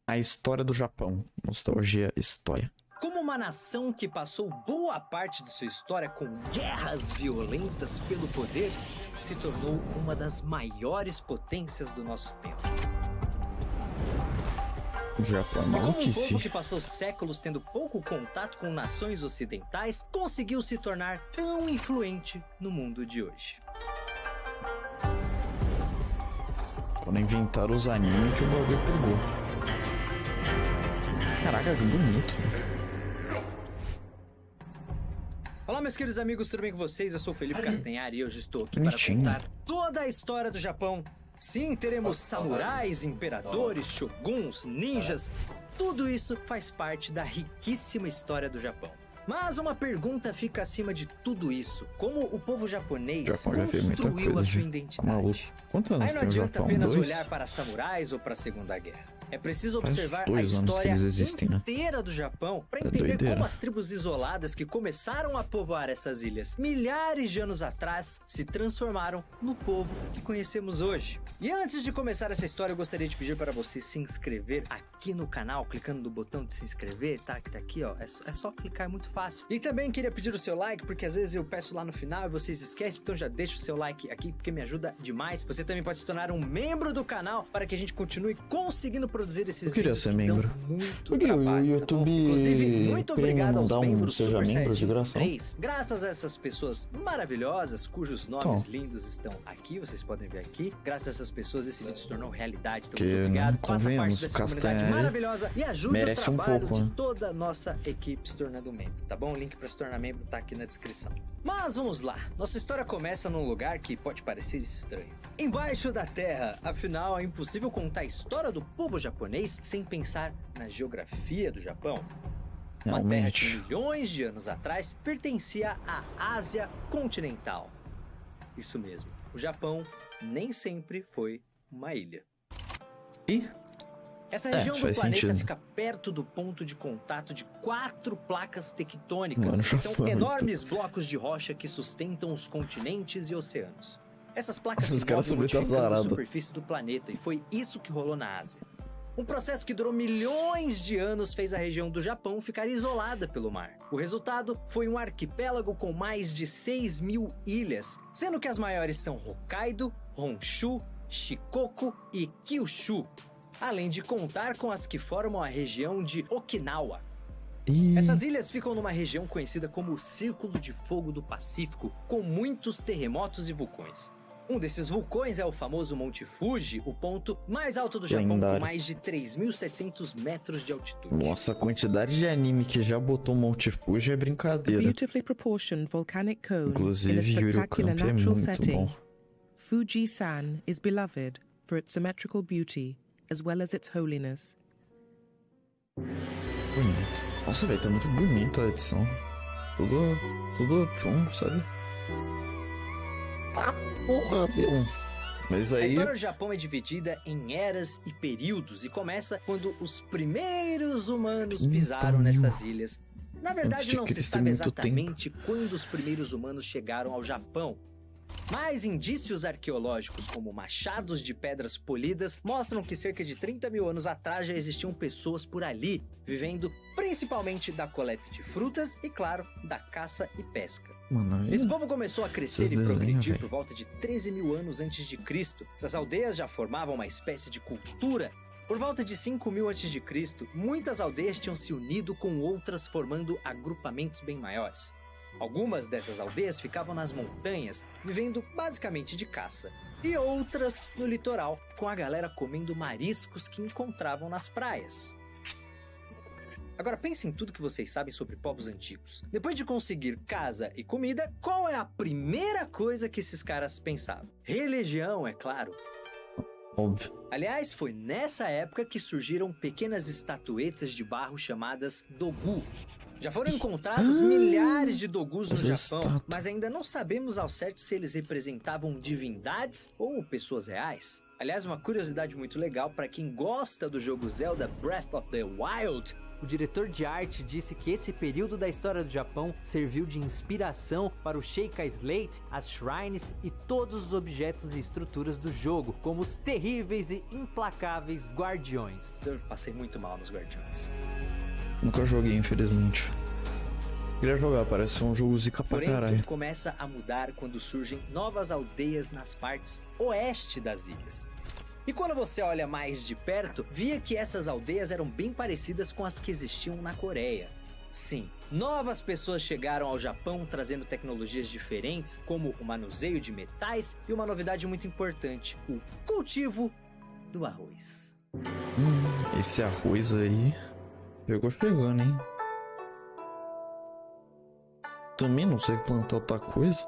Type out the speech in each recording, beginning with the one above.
A história do Japão. Nostalgia, história. Como uma nação que passou boa parte de sua história com guerras violentas pelo poder, se tornou uma das maiores potências do nosso tempo. O Japão é Como um maluquice. povo que passou séculos tendo pouco contato com nações ocidentais, conseguiu se tornar tão influente no mundo de hoje. Quando inventaram os animes que o bagulho pegou. Caraca, que bonito. Olá, meus queridos amigos, tudo bem com vocês? Eu sou o Felipe Castanhari e hoje estou aqui Bonitinho. para contar toda a história do Japão. Sim, teremos samurais, imperadores, shoguns, ninjas. Tudo isso faz parte da riquíssima história do Japão. Mas uma pergunta fica acima de tudo isso. Como o povo japonês Japão já fez muita construiu a coisa, sua tá identidade? maluco. Quantos anos Aí não tem o adianta Japão? apenas 2? olhar para samurais ou para a Segunda Guerra. É preciso Faz observar a 2 anos que história eles existem, né? inteira do Japão para É entender doideira. como as tribos isoladas que começaram a povoar essas ilhas milhares de anos atrás se transformaram no povo que conhecemos hoje. E antes de começar essa história, eu gostaria de pedir para você se inscrever aqui no canal, clicando no botão de se inscrever, tá? Que tá aqui, ó. É só clicar, é muito fácil. E também queria pedir o seu like, porque às vezes eu peço lá no final e vocês esquecem, então já deixa o seu like aqui, porque me ajuda demais. Você também pode se tornar um membro do canal para que a gente continue conseguindo produzir esses Eu queria vídeos ser que membro. dão muito Por que o trabalho, tá bom? YouTube Inclusive, muito obrigado Premium aos não dá um membros seja Super membro de Saiyajin graça, não? 3. Graças a essas pessoas maravilhosas, cujos nomes Então. lindos estão aqui, vocês podem ver aqui. Graças a essas pessoas, esse vídeo se tornou realidade. Então, Que, muito né, obrigado. Faça parte convenhamos, dessa o comunidade Castanhari maravilhosa e ajude merece o um trabalho pouco, de né? toda a nossa equipe se tornando membro, tá bom? O link para se tornar membro tá aqui na descrição. Mas vamos lá. Nossa história começa num lugar que pode parecer estranho. Embaixo da terra. Afinal, é impossível contar a história do povo japonês sem pensar na geografia do Japão. Uma terra que Realmente. milhões de anos atrás pertencia à Ásia continental. Isso mesmo. O Japão nem sempre foi uma ilha. Ih, Essa região do faz planeta sentido. fica perto do ponto de contato de 4 placas tectônicas, Mano, que já são foi muito. enormes blocos de rocha que sustentam os continentes e oceanos. Essas placas Esses se caras movem são muito modificando a azarados. superfície do planeta, e foi isso que rolou na Ásia. Um processo que durou milhões de anos fez a região do Japão ficar isolada pelo mar. O resultado foi um arquipélago com mais de 6.000 ilhas, sendo que as maiores são Hokkaido, Honshu, Shikoku e Kyushu, além de contar com as que formam a região de Okinawa. ih. Essas ilhas ficam numa região conhecida como o Círculo de Fogo do Pacífico, com muitos terremotos e vulcões. Um desses vulcões é o famoso Monte Fuji, o ponto mais alto do Japão, Lendário. com mais de 3.700 metros de altitude. Nossa, a quantidade de anime que já botou Monte Fuji é A brincadeira. beautifully proportioned volcanic cone in a Inclusive, Yuri spectacular Camp é natural muito setting, bom. Fuji-san is beloved for its symmetrical beauty as well as its holiness. Bonito. Nossa, velho, tá muito bonita a edição. Tudo tchum, sabe? Ah, porra, meu. Mas A aí... história do Japão é dividida em eras e períodos e começa quando os primeiros humanos 30 pisaram mil. nessas ilhas. Na Antes verdade, de não se Cristo, sabe muito exatamente quando os primeiros humanos chegaram ao Japão. Mas indícios arqueológicos, como machados de pedras polidas, mostram que cerca de 30 mil anos atrás já existiam pessoas por ali, vivendo principalmente da coleta de frutas e, claro, da caça e pesca. Mano, aí... Esse povo começou a crescer Esses e desenhos, progredir velho. por volta de 13 mil anos antes de Cristo. Essas aldeias já formavam uma espécie de cultura. Por volta de 5.000 antes de Cristo, muitas aldeias tinham se unido com outras, formando agrupamentos bem maiores. Algumas dessas aldeias ficavam nas montanhas, vivendo basicamente de caça. E outras no litoral, com a galera comendo mariscos que encontravam nas praias. Agora pense em tudo que vocês sabem sobre povos antigos. Depois de conseguir casa e comida, qual é a primeira coisa que esses caras pensavam? Religião, é claro. Óbvio. Aliás, foi nessa época que surgiram pequenas estatuetas de barro chamadas dogu. Já foram encontrados milhares de dogus no Essa Japão, estátua. mas ainda não sabemos ao certo se eles representavam divindades ou pessoas reais. Aliás, uma curiosidade muito legal para quem gosta do jogo Zelda Breath of the Wild, o diretor de arte disse que esse período da história do Japão serviu de inspiração para o Sheikah Slate, as shrines e todos os objetos e estruturas do jogo, como os terríveis e implacáveis guardiões. Eu passei muito mal nos guardiões. Nunca joguei, infelizmente. Queria jogar, parece um jogo zica pra Porém, caralho. tudo começa a mudar quando surgem novas aldeias nas partes oeste das ilhas. E quando você olha mais de perto, via que essas aldeias eram bem parecidas com as que existiam na Coreia. Sim, novas pessoas chegaram ao Japão trazendo tecnologias diferentes, como o manuseio de metais e uma novidade muito importante, o cultivo do arroz. Esse arroz aí pegou chegando, hein? Também não sei plantar outra coisa.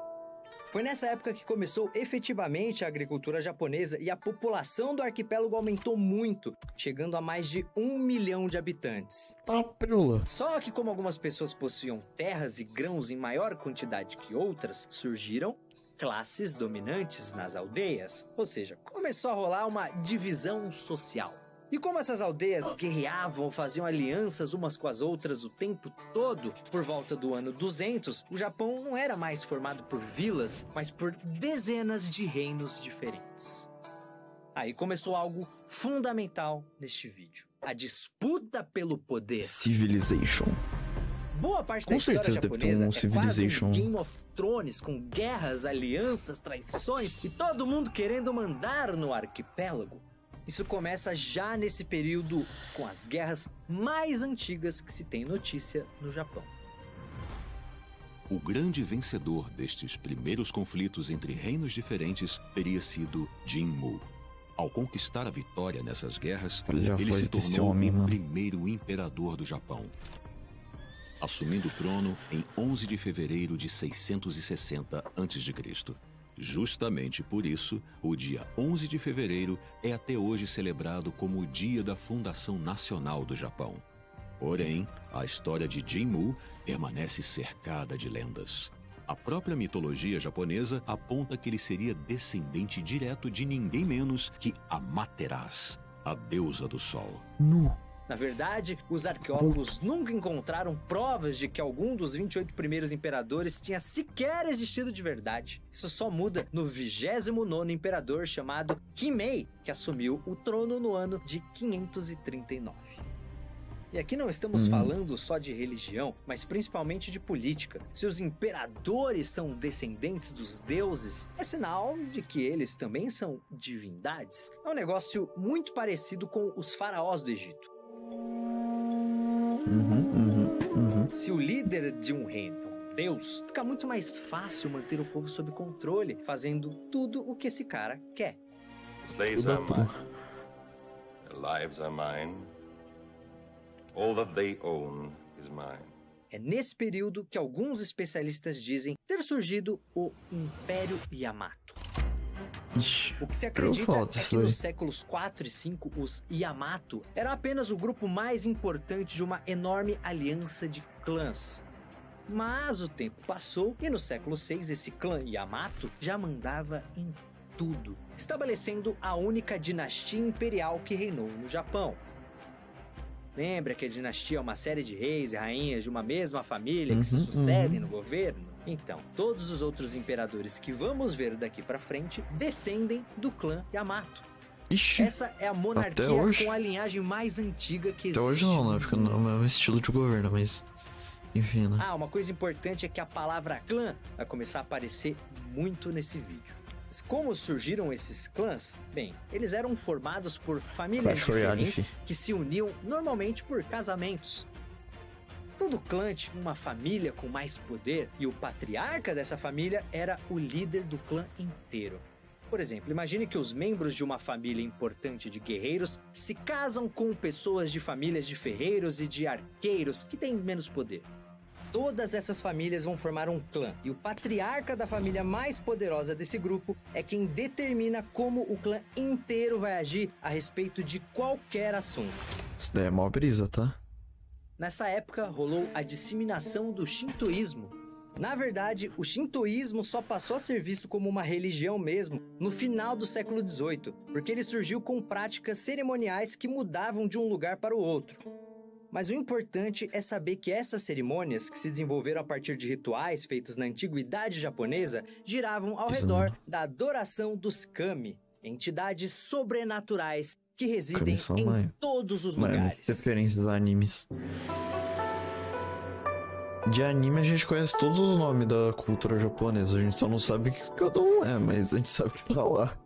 Foi nessa época que começou efetivamente a agricultura japonesa e a população do arquipélago aumentou muito, chegando a mais de 1 milhão de habitantes. Tá, prula. Só que como algumas pessoas possuíam terras e grãos em maior quantidade que outras, surgiram classes dominantes nas aldeias. Ou seja, começou a rolar uma divisão social. E como essas aldeias guerreavam ou faziam alianças umas com as outras o tempo todo, por volta do ano 200, o Japão não era mais formado por vilas, mas por dezenas de reinos diferentes. Aí começou algo fundamental neste vídeo: a disputa pelo poder. Civilization. Boa parte da Com história certeza deve ter japonesa um é Civilization. quase um Game of Thrones, com guerras, alianças, traições e todo mundo querendo mandar no arquipélago. Isso começa já nesse período com as guerras mais antigas que se tem notícia no Japão. O grande vencedor destes primeiros conflitos entre reinos diferentes teria sido Jinmu. Ao conquistar a vitória nessas guerras, Olha a ele voz se desse tornou homem, o mano. primeiro imperador do Japão, assumindo o trono em 11 de fevereiro de 660 a.C. Justamente por isso, o dia 11 de fevereiro é até hoje celebrado como o dia da fundação nacional do Japão. Porém, a história de Jinmu permanece cercada de lendas. A própria mitologia japonesa aponta que ele seria descendente direto de ninguém menos que Amaterasu, a deusa do sol. Na verdade, os arqueólogos nunca encontraram provas de que algum dos 28 primeiros imperadores tinha sequer existido de verdade. Isso só muda no 29º imperador chamado Himmei, que assumiu o trono no ano de 539. E aqui não estamos falando só de religião, mas principalmente de política. Se os imperadores são descendentes dos deuses, é sinal de que eles também são divindades. É um negócio muito parecido com os faraós do Egito. Se o líder de um reino é um deus, fica muito mais fácil manter o povo sob controle, fazendo tudo o que esse cara quer. Slaves are mine. Their lives are mine. All that they own is mine. É nesse período que alguns especialistas dizem ter surgido o Império Yamato. Ixi, O que se eu acredita falo é disso que aí. nos séculos 4 e 5, os Yamato eram apenas o grupo mais importante de uma enorme aliança de clãs. Mas o tempo passou e no século 6 esse clã Yamato já mandava em tudo, estabelecendo a única dinastia imperial que reinou no Japão. Lembra que a dinastia é uma série de reis e rainhas de uma mesma família que se sucedem no governo? Então, todos os outros imperadores que vamos ver daqui pra frente descendem do clã Yamato. Ixi, Essa é a monarquia até hoje? com a linhagem mais antiga que até existe. hoje não, né? Porque não é o mesmo estilo de governo, mas... Enfim, né? Ah, uma coisa importante é que a palavra clã vai começar a aparecer muito nesse vídeo. Mas como surgiram esses clãs? Bem, eles eram formados por famílias Clash Royale, diferentes que se uniam normalmente por casamentos. Todo clã tinha uma família com mais poder e o patriarca dessa família era o líder do clã inteiro. Por exemplo, imagine que os membros de uma família importante de guerreiros se casam com pessoas de famílias de ferreiros e de arqueiros que têm menos poder. Todas essas famílias vão formar um clã, e o patriarca da família mais poderosa desse grupo é quem determina como o clã inteiro vai agir a respeito de qualquer assunto. Isso daí é mó brisa, tá? Nessa época, rolou a disseminação do shintoísmo. Na verdade, o shintoísmo só passou a ser visto como uma religião mesmo no final do século XVIII, porque ele surgiu com práticas cerimoniais que mudavam de um lugar para o outro. Mas o importante é saber que essas cerimônias, que se desenvolveram a partir de rituais feitos na antiguidade japonesa, giravam ao redor da adoração dos kami, entidades sobrenaturais que residem em todos os lugares. Referências a animes. De anime a gente conhece todos os nomes da cultura japonesa, a gente só não sabe o que cada um é, mas a gente sabe que tá lá.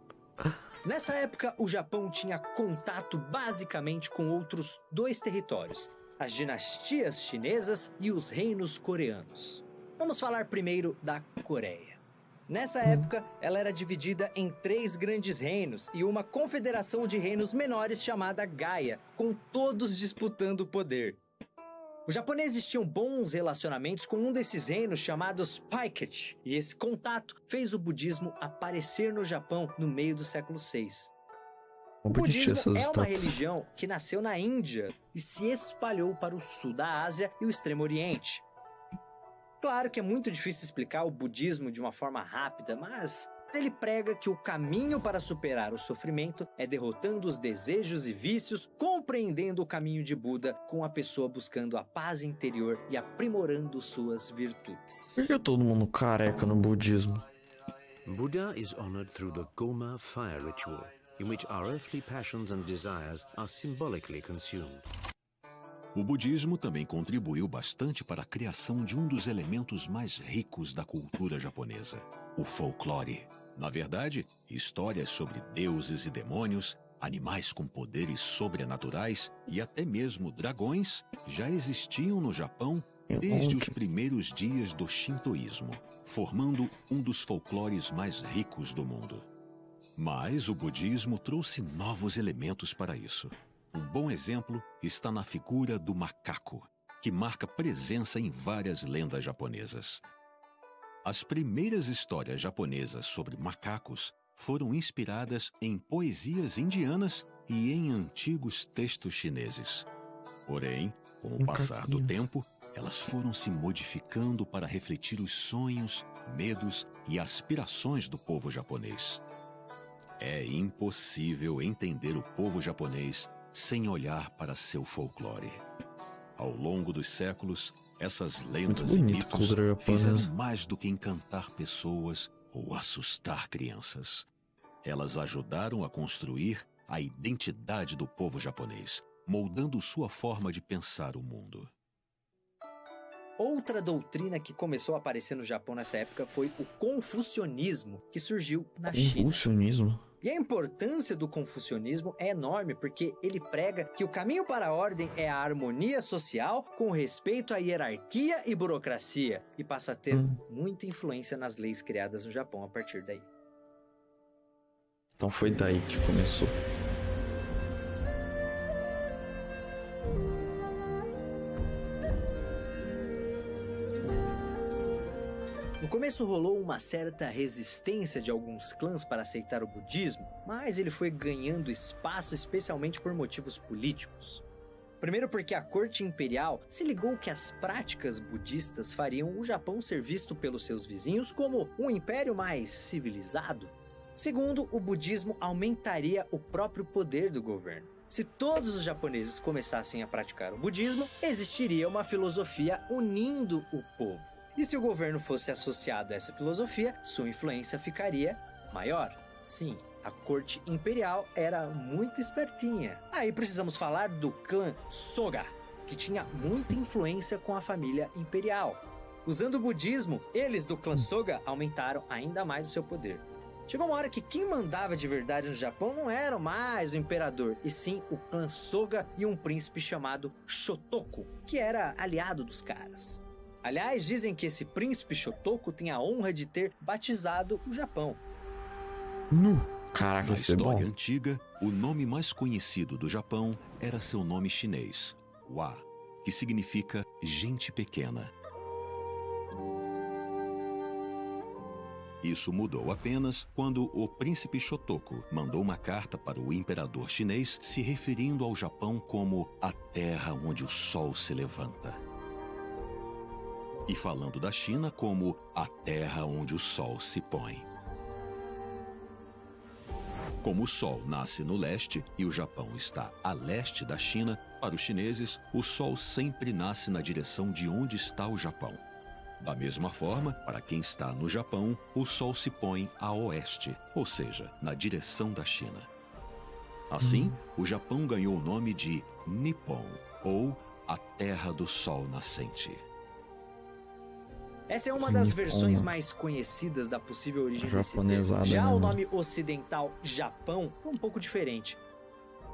Nessa época, o Japão tinha contato basicamente com outros 2 territórios, as dinastias chinesas e os reinos coreanos. Vamos falar primeiro da Coreia. Nessa época, ela era dividida em 3 grandes reinos e uma confederação de reinos menores chamada Gaia, com todos disputando o poder. Os japoneses tinham bons relacionamentos com um desses reinos chamados Paikech, e esse contato fez o budismo aparecer no Japão no meio do século VI. O budismo é uma religião que nasceu na Índia e se espalhou para o sul da Ásia e o Extremo Oriente. Claro que é muito difícil explicar o budismo de uma forma rápida, mas ele prega que o caminho para superar o sofrimento é derrotando os desejos e vícios, compreendendo o caminho de Buda, com a pessoa buscando a paz interior e aprimorando suas virtudes. Por que todo mundo careca no budismo? Buddha is honored through the Goma fire ritual, in which our earthly passions and desires are symbolically consumed. O budismo também contribuiu bastante para a criação de um dos elementos mais ricos da cultura japonesa, o folclore. Na verdade, histórias sobre deuses e demônios, animais com poderes sobrenaturais e até mesmo dragões já existiam no Japão desde os primeiros dias do shintoísmo, formando um dos folclores mais ricos do mundo. Mas o budismo trouxe novos elementos para isso. Um bom exemplo está na figura do macaco, que marca presença em várias lendas japonesas. As primeiras histórias japonesas sobre macacos foram inspiradas em poesias indianas e em antigos textos chineses. Porém, com o passar do tempo, elas foram se modificando para refletir os sonhos, medos e aspirações do povo japonês. É impossível entender o povo japonês sem olhar para seu folclore. Ao longo dos séculos, essas lendas e mitos fizeram mais do que encantar pessoas ou assustar crianças. Elas ajudaram a construir a identidade do povo japonês, moldando sua forma de pensar o mundo. Outra doutrina que começou a aparecer no Japão nessa época foi o confucionismo, que surgiu na China. Confucionismo? E a importância do confucionismo é enorme porque ele prega que o caminho para a ordem é a harmonia social com respeito à hierarquia e burocracia e passa a ter muita influência nas leis criadas no Japão a partir daí. Então foi daí que começou. No começo rolou uma certa resistência de alguns clãs para aceitar o budismo, mas ele foi ganhando espaço especialmente por motivos políticos. Primeiro porque a corte imperial se ligou que as práticas budistas fariam o Japão ser visto pelos seus vizinhos como um império mais civilizado. Segundo, o budismo aumentaria o próprio poder do governo. Se todos os japoneses começassem a praticar o budismo, existiria uma filosofia unindo o povo. E se o governo fosse associado a essa filosofia, sua influência ficaria maior. Sim, a corte imperial era muito espertinha. Aí precisamos falar do clã Soga, que tinha muita influência com a família imperial. Usando o budismo, eles do clã Soga aumentaram ainda mais o seu poder. Chegou uma hora que quem mandava de verdade no Japão não era mais o imperador, e sim o clã Soga e um príncipe chamado Shotoku, que era aliado dos caras. Aliás, dizem que esse príncipe Shotoku tem a honra de ter batizado o Japão. Caraca, na isso é bom. Na história antiga, o nome mais conhecido do Japão era seu nome chinês, Wa, que significa gente pequena. Isso mudou apenas quando o príncipe Shotoku mandou uma carta para o imperador chinês se referindo ao Japão como a terra onde o sol se levanta. E falando da China como a terra onde o sol se põe. Como o Sol nasce no leste e o Japão está a leste da China, para os chineses, o Sol sempre nasce na direção de onde está o Japão. Da mesma forma, para quem está no Japão, o Sol se põe a oeste, ou seja, na direção da China. Assim, o Japão ganhou o nome de Nippon, ou a Terra do Sol Nascente. Essa é uma das versões mais conhecidas da possível origem desse termo. Japonesada, Já né, o mano? nome ocidental Japão foi um pouco diferente.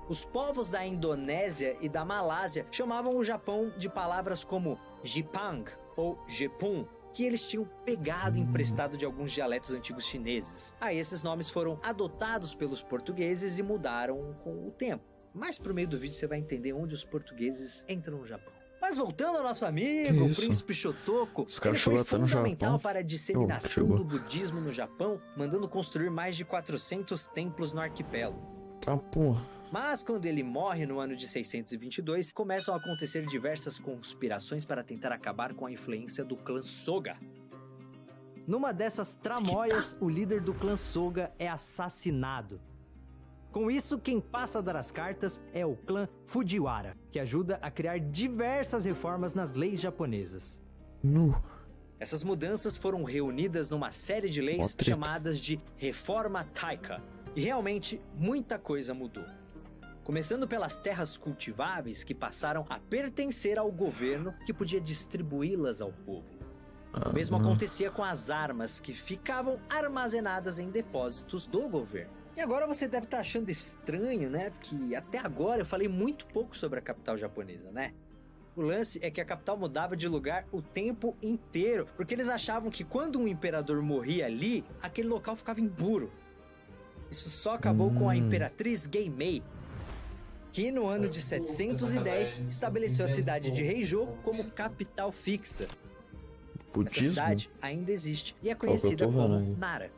Os povos da Indonésia e da Malásia chamavam o Japão de palavras como Jipang ou Jepun, que eles tinham pegado emprestado de alguns dialetos antigos chineses. Aí esses nomes foram adotados pelos portugueses e mudaram com o tempo. Mais pro meio do vídeo você vai entender onde os portugueses entram no Japão. Mas voltando ao nosso amigo, o príncipe Shotoku, Os caras ele foi chegou até no fundamental Japão. para a disseminação Chegou. do budismo no Japão, mandando construir mais de 400 templos no arquipélago. Tá, porra. Mas quando ele morre no ano de 622, começam a acontecer diversas conspirações para tentar acabar com a influência do clã Soga. Numa dessas tramóias, o líder do clã Soga é assassinado. Com isso, quem passa a dar as cartas é o clã Fujiwara, que ajuda a criar diversas reformas nas leis japonesas. Essas mudanças foram reunidas numa série de leis chamadas de Reforma Taika. E realmente, muita coisa mudou. Começando pelas terras cultiváveis que passaram a pertencer ao governo, que podia distribuí-las ao povo. O mesmo acontecia com as armas, que ficavam armazenadas em depósitos do governo. E agora você deve estar achando estranho, né? Porque até agora eu falei muito pouco sobre a capital japonesa, né? O lance é que a capital mudava de lugar o tempo inteiro, porque eles achavam que quando um imperador morria ali, aquele local ficava impuro. Isso só acabou com a imperatriz Geimei, que no ano de 710 estabeleceu a cidade de Heijō como capital fixa. Essa cidade ainda existe e é conhecida como Nara.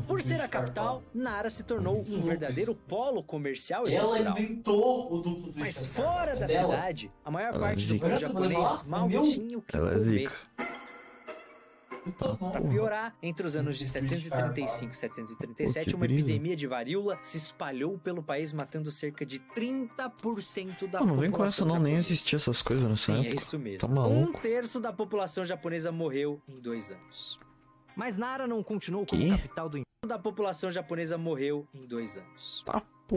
Por ser a capital, Nara se tornou um verdadeiro polo comercial e cultural. Ela inventou o duplo de Mas fora da cidade, a maior parte do povo japonês mal tinha o que comer. Para piorar, entre os anos de 735 e 737, uma epidemia de varíola se espalhou pelo país, matando cerca de 30% da população. Não vem com essa não, nem existia essas coisas nessa época. Sim, é isso mesmo. Tá maluco? 1/3 da população japonesa morreu em 2 anos. Mas Nara não continuou como capital do império. Da população japonesa morreu em 2 anos.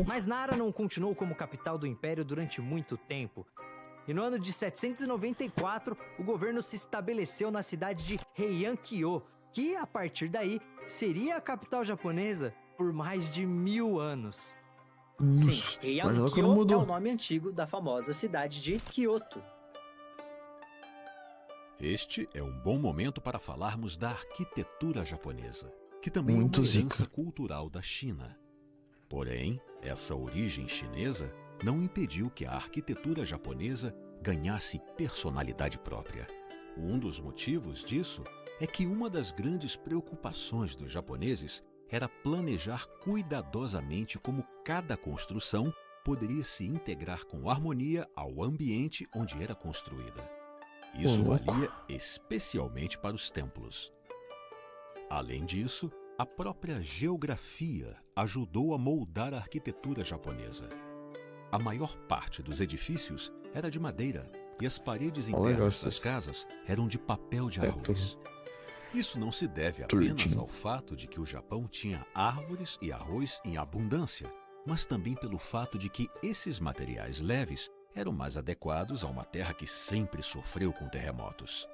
Mas Nara não continuou como capital do império durante muito tempo. E no ano de 794, o governo se estabeleceu na cidade de Heian-kyo, que a partir daí seria a capital japonesa por mais de 1000 anos. Sim, Heian-kyo é o nome antigo da famosa cidade de Kyoto. Este é um bom momento para falarmos da arquitetura japonesa, que também Muito é uma herança zica. cultural da China. Porém, essa origem chinesa não impediu que a arquitetura japonesa ganhasse personalidade própria. Um dos motivos disso é que uma das grandes preocupações dos japoneses era planejar cuidadosamente como cada construção poderia se integrar com harmonia ao ambiente onde era construída. Isso valia especialmente para os templos. Além disso, a própria geografia ajudou a moldar a arquitetura japonesa. A maior parte dos edifícios era de madeira e as paredes internas das casas eram de papel de arroz. Isso não se deve apenas ao fato de que o Japão tinha árvores e arroz em abundância, mas também pelo fato de que esses materiais leves eram mais adequados a uma terra que sempre sofreu com terremotos.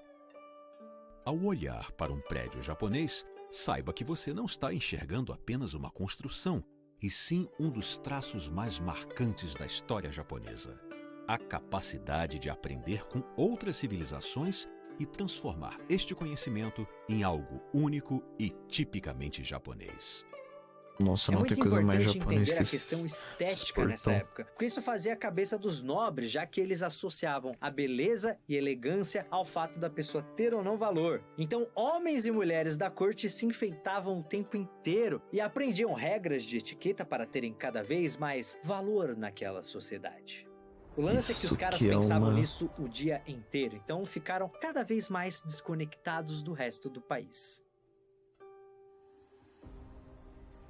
Ao olhar para um prédio japonês, saiba que você não está enxergando apenas uma construção, e sim um dos traços mais marcantes da história japonesa: a capacidade de aprender com outras civilizações e transformar este conhecimento em algo único e tipicamente japonês. Nossa, não tem coisa mais japonesa que entender a questão estética nessa época, porque isso fazia a cabeça dos nobres, já que eles associavam a beleza e elegância ao fato da pessoa ter ou não valor. Então, homens e mulheres da corte se enfeitavam o tempo inteiro e aprendiam regras de etiqueta para terem cada vez mais valor naquela sociedade. O lance é que os caras pensavam nisso o dia inteiro, então ficaram cada vez mais desconectados do resto do país.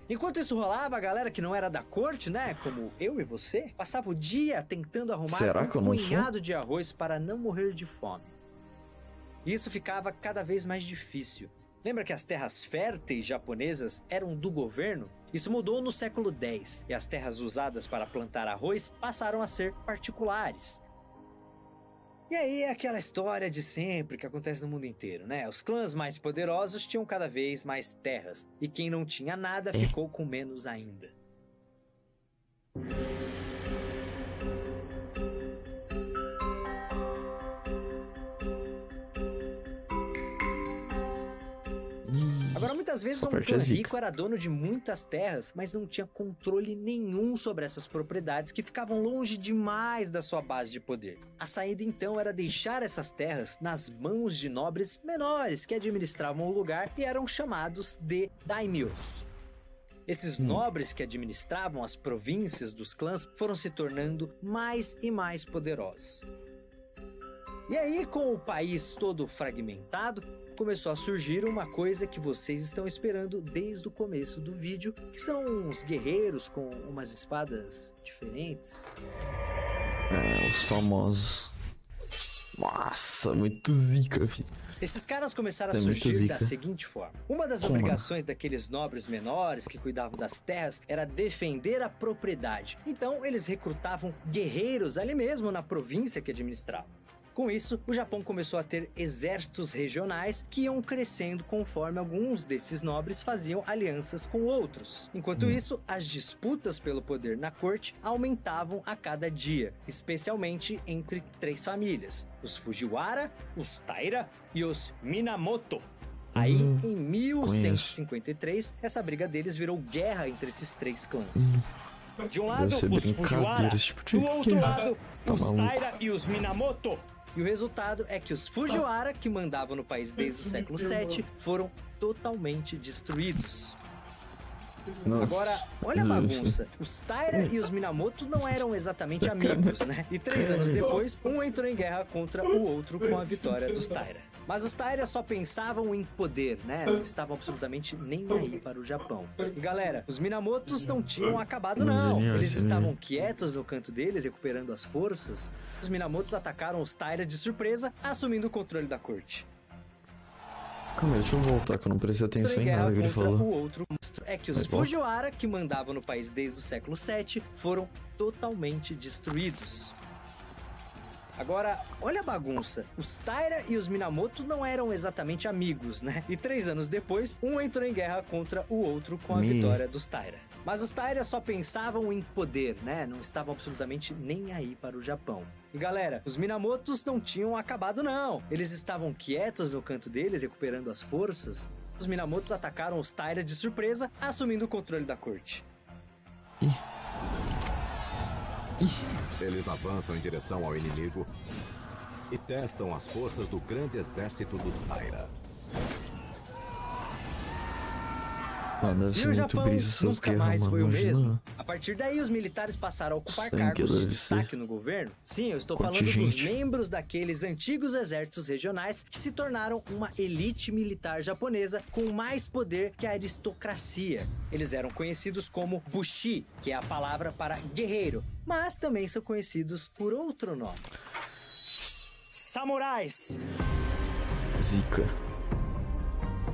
Enquanto isso rolava, a galera que não era da corte, né, como eu e você, passava o dia tentando arrumar um punhado de arroz para não morrer de fome. E isso ficava cada vez mais difícil. Lembra que as terras férteis japonesas eram do governo? Isso mudou no século X, e as terras usadas para plantar arroz passaram a ser particulares. E aí é aquela história de sempre que acontece no mundo inteiro, né? Os clãs mais poderosos tinham cada vez mais terras, e quem não tinha nada ficou com menos ainda. Agora, muitas vezes um clã rico era dono de muitas terras, mas não tinha controle nenhum sobre essas propriedades que ficavam longe demais da sua base de poder. A saída então era deixar essas terras nas mãos de nobres menores que administravam o lugar e eram chamados de daimyos. Esses nobres que administravam as províncias dos clãs foram se tornando mais e mais poderosos. E aí, com o país todo fragmentado, começou a surgir uma coisa que vocês estão esperando desde o começo do vídeo, que são uns guerreiros com umas espadas diferentes. Os famosos. Nossa, muito zica, filho. Esses caras começaram a surgir da seguinte forma. Uma das obrigações daqueles nobres menores que cuidavam das terras era defender a propriedade. Então, eles recrutavam guerreiros ali mesmo na província que administravam. Com isso, o Japão começou a ter exércitos regionais que iam crescendo conforme alguns desses nobres faziam alianças com outros. Enquanto isso, as disputas pelo poder na corte aumentavam a cada dia, especialmente entre três famílias: os Fujiwara, os Taira e os Minamoto. Aí, em 1153, essa briga deles virou guerra entre esses três clãs. De um lado, os Fujiwara, do outro lado, os Taira e os Minamoto. E o resultado é que os Fujiwara, que mandavam no país desde o século VII, foram totalmente destruídos. Nossa. Agora, olha a bagunça. Os Taira e os Minamoto não eram exatamente amigos, né? E 3 anos depois, um entrou em guerra contra o outro com a vitória dos Taira. Mas os Taira só pensavam em poder, né? Não estavam absolutamente nem aí para o Japão. E galera, os Minamotos não tinham acabado não. Eles estavam quietos no canto deles, recuperando as forças. Os Minamotos atacaram os Taira de surpresa, assumindo o controle da corte. Calma aí, deixa eu voltar que eu não prestei atenção em nada que ele falou. O outro é que os Fujiwara, que mandavam no país desde o século VII, foram totalmente destruídos. Agora, olha a bagunça. Os Taira e os Minamoto não eram exatamente amigos, né? E 3 anos depois, um entrou em guerra contra o outro com a vitória dos Taira. Mas os Taira só pensavam em poder, né? Não estavam absolutamente nem aí para o Japão. E galera, os Minamotos não tinham acabado não. Eles estavam quietos no canto deles, recuperando as forças. Os Minamotos atacaram os Taira de surpresa, assumindo o controle da corte. Eles avançam em direção ao inimigo e testam as forças do grande exército dos Taira. E o Japão nunca mais foi o mesmo. A partir daí, os militares passaram a ocupar cargos de destaque no governo. Sim, eu estou falando dos membros daqueles antigos exércitos regionais que se tornaram uma elite militar japonesa com mais poder que a aristocracia. Eles eram conhecidos como Bushi, que é a palavra para guerreiro, mas também são conhecidos por outro nome: samurais. Zica.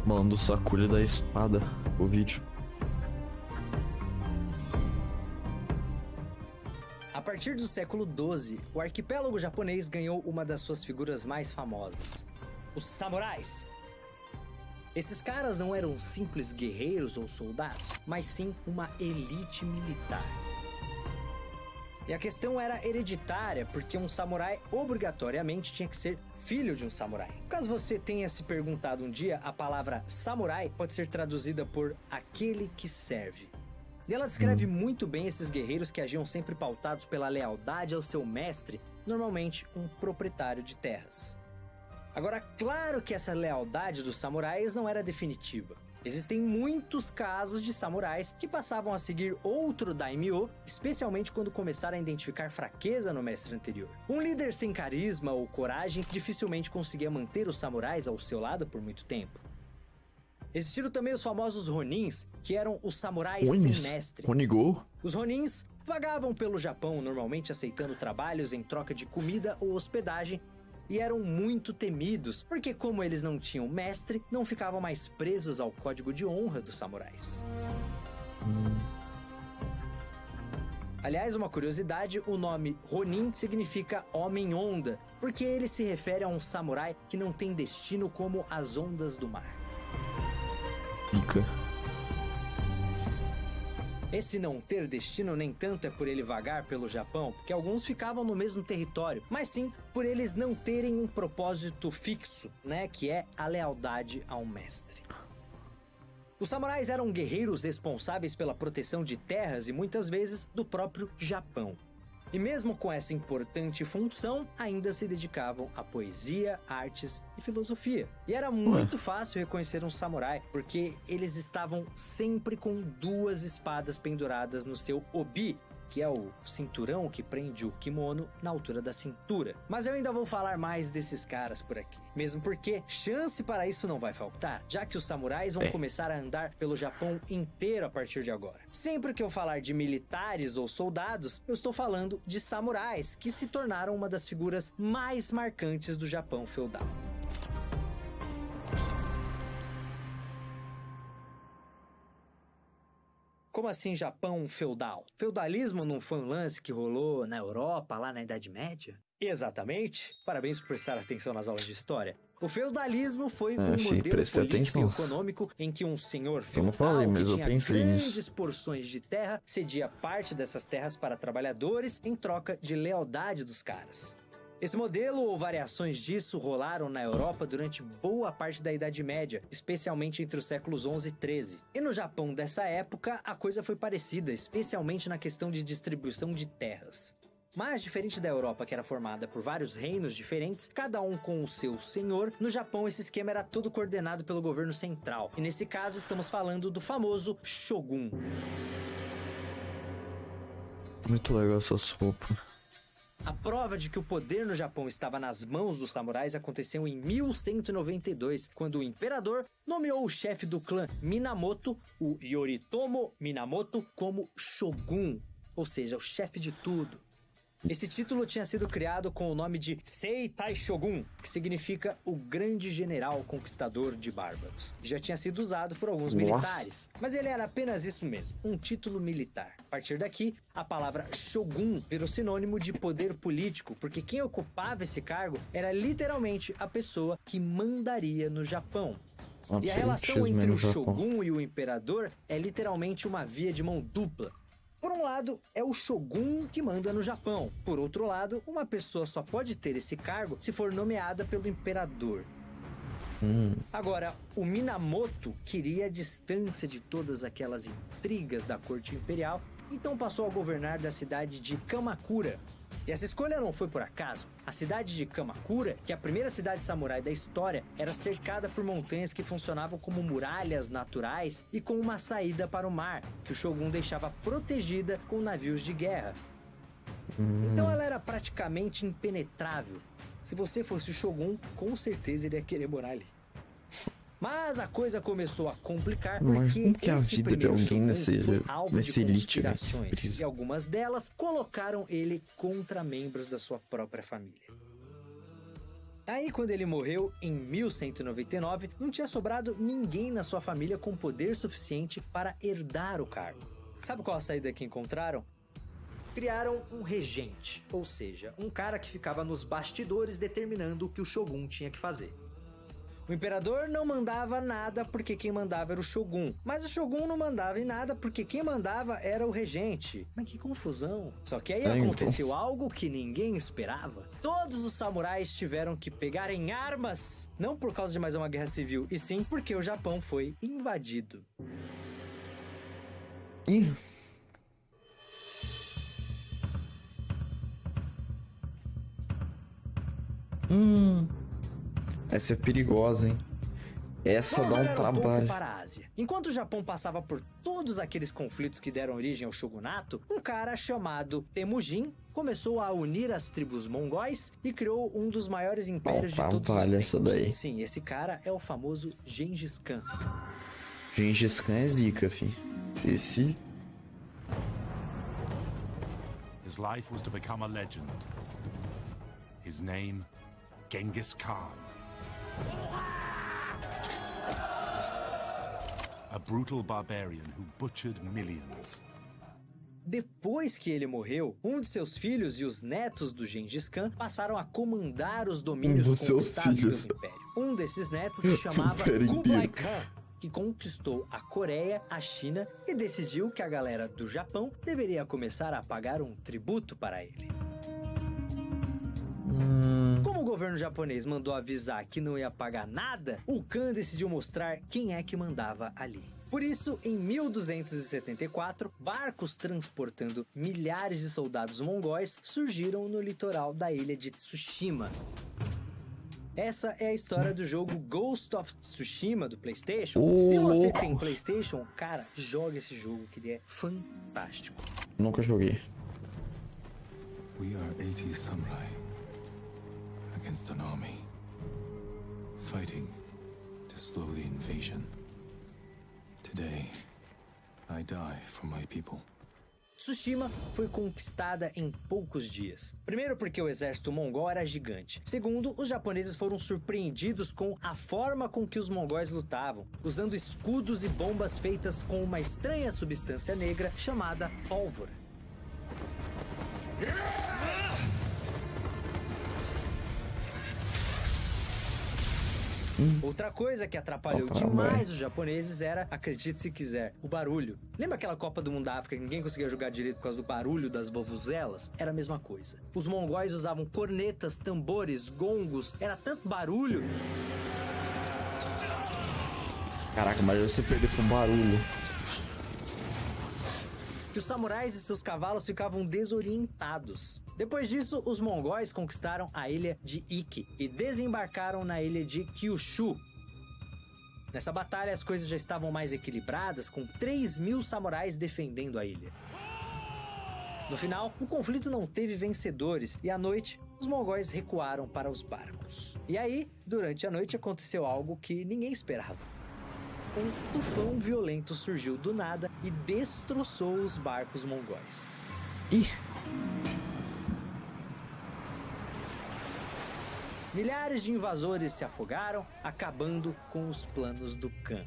Manda o sacude da espada o vídeo. A partir do século XII, o arquipélago japonês ganhou uma das suas figuras mais famosas: os samurais. Esses caras não eram simples guerreiros ou soldados, mas sim uma elite militar. E a questão era hereditária, porque um samurai obrigatoriamente tinha que ser filho de um samurai. Caso você tenha se perguntado um dia, a palavra samurai pode ser traduzida por aquele que serve. E ela descreve muito bem esses guerreiros que agiam sempre pautados pela lealdade ao seu mestre, normalmente um proprietário de terras. Agora, claro que essa lealdade dos samurais não era definitiva. Existem muitos casos de samurais que passavam a seguir outro daimyo, especialmente quando começaram a identificar fraqueza no mestre anterior. Um líder sem carisma ou coragem dificilmente conseguia manter os samurais ao seu lado por muito tempo. Existiram também os famosos Ronins, que eram os samurais Ronis? sem mestre. Ronigou? Os Ronins vagavam pelo Japão, normalmente aceitando trabalhos em troca de comida ou hospedagem, e eram muito temidos, porque como eles não tinham mestre, não ficavam mais presos ao código de honra dos samurais. Aliás, uma curiosidade, o nome Ronin significa homem-onda, porque ele se refere a um samurai que não tem destino como as ondas do mar. Pica. Esse não ter destino nem tanto é por ele vagar pelo Japão, porque alguns ficavam no mesmo território, mas sim por eles não terem um propósito fixo, né, que é a lealdade ao mestre. Os samurais eram guerreiros responsáveis pela proteção de terras e muitas vezes do próprio Japão. E mesmo com essa importante função, ainda se dedicavam à poesia, artes e filosofia. E era muito fácil reconhecer um samurai, porque eles estavam sempre com 2 espadas penduradas no seu obi, que é o cinturão que prende o kimono na altura da cintura. Mas eu ainda vou falar mais desses caras por aqui, mesmo porque chance para isso não vai faltar, já que os samurais vão começar a andar pelo Japão inteiro a partir de agora. Sempre que eu falar de militares ou soldados, eu estou falando de samurais, que se tornaram uma das figuras mais marcantes do Japão feudal. Como assim Japão feudal? Feudalismo não foi um lance que rolou na Europa, lá na Idade Média? Exatamente. Parabéns por prestar atenção nas aulas de história. O feudalismo foi um modelo político e econômico em que um senhor feudal que tinha grandes porções de terra cedia parte dessas terras para trabalhadores em troca de lealdade dos caras. Esse modelo ou variações disso rolaram na Europa durante boa parte da Idade Média, especialmente entre os séculos 11 e 13. E no Japão dessa época, a coisa foi parecida, especialmente na questão de distribuição de terras. Mas, diferente da Europa, que era formada por vários reinos diferentes, cada um com o seu senhor, no Japão esse esquema era todo coordenado pelo governo central. E nesse caso estamos falando do famoso Shogun. Muito legal essas roupas. A prova de que o poder no Japão estava nas mãos dos samurais aconteceu em 1192, quando o imperador nomeou o chefe do clã Minamoto, o Yoritomo Minamoto, como Shogun, ou seja, o chefe de tudo. Esse título tinha sido criado com o nome de Seitai Shogun, que significa o grande general conquistador de bárbaros. Já tinha sido usado por alguns militares, mas ele era apenas isso mesmo, um título militar. A partir daqui, a palavra Shogun virou sinônimo de poder político, porque quem ocupava esse cargo era literalmente a pessoa que mandaria no Japão. E a relação entre o Shogun e o imperador é literalmente uma via de mão dupla. Por um lado, é o Shogun que manda no Japão. Por outro lado, uma pessoa só pode ter esse cargo se for nomeada pelo imperador. Agora, o Minamoto queria a distância de todas aquelas intrigas da corte imperial, então passou a governar da cidade de Kamakura. E essa escolha não foi por acaso. A cidade de Kamakura, que é a primeira cidade samurai da história, era cercada por montanhas que funcionavam como muralhas naturais e com uma saída para o mar, que o Shogun deixava protegida com navios de guerra. Então ela era praticamente impenetrável. Se você fosse o Shogun, com certeza ele ia querer morar ali. Mas a coisa começou a complicar porque a vida de alguém nesse elite, né? E algumas delas colocaram ele contra membros da sua própria família. Aí, quando ele morreu, em 1199, não tinha sobrado ninguém na sua família com poder suficiente para herdar o cargo. Sabe qual a saída que encontraram? Criaram um regente, ou seja, um cara que ficava nos bastidores determinando o que o Shogun tinha que fazer. O imperador não mandava nada porque quem mandava era o Shogun. Mas o Shogun não mandava em nada porque quem mandava era o regente. Mas que confusão. Só que aí aconteceu algo que ninguém esperava. Todos os samurais tiveram que pegar em armas. Não por causa de mais uma guerra civil, e sim porque o Japão foi invadido. Ih. Essa é perigosa, hein? Essa dá um trabalho. Para a Ásia. Enquanto o Japão passava por todos aqueles conflitos que deram origem ao shogunato, um cara chamado Temujin começou a unir as tribos mongóis e criou um dos maiores impérios de todos os tempos. Essa daí. Sim, esse cara é o famoso Gengis Khan. Gengis Khan é zica, fi. Esse... His life was to become a legend. His name, Genghis Khan. A brutal barbarian who butchered millions. Depois que ele morreu, um de seus filhos e os netos do Gengis Khan passaram a comandar os domínios conquistados pelo Império. Um desses netos se chamava Kublai Khan, que conquistou a Coreia, a China e decidiu que a galera do Japão deveria começar a pagar um tributo para ele. Como o governo japonês mandou avisar que não ia pagar nada, o Khan decidiu mostrar quem é que mandava ali. Por isso, em 1274, barcos transportando milhares de soldados mongóis surgiram no litoral da ilha de Tsushima. Essa é a história do jogo Ghost of Tsushima do PlayStation. Se você tem PlayStation, cara, joga esse jogo que ele é fantástico. Nunca joguei. We are 80 samurai against an army, fighting to slow the invasion. Today, I die for my people. Tsushima foi conquistada em poucos dias. Primeiro porque o exército mongol era gigante. Segundo, os japoneses foram surpreendidos com a forma com que os mongóis lutavam, usando escudos e bombas feitas com uma estranha substância negra chamada pólvora. Outra coisa que atrapalhou demais os japoneses era, acredite se quiser, o barulho. Lembra aquela Copa do Mundo da África que ninguém conseguia jogar direito por causa do barulho das vuvuzelas? Era a mesma coisa. Os mongóis usavam cornetas, tambores, gongos, era tanto barulho. Caraca, mas você perdeu com barulho. Que os samurais e seus cavalos ficavam desorientados. Depois disso, os mongóis conquistaram a ilha de Iki e desembarcaram na ilha de Kyushu. Nessa batalha, as coisas já estavam mais equilibradas, com 3.000 samurais defendendo a ilha. No final, o conflito não teve vencedores e à noite, os mongóis recuaram para os barcos. E aí, durante a noite, aconteceu algo que ninguém esperava. Um tufão violento surgiu do nada e destroçou os barcos mongóis. Milhares de invasores se afogaram, acabando com os planos do Khan.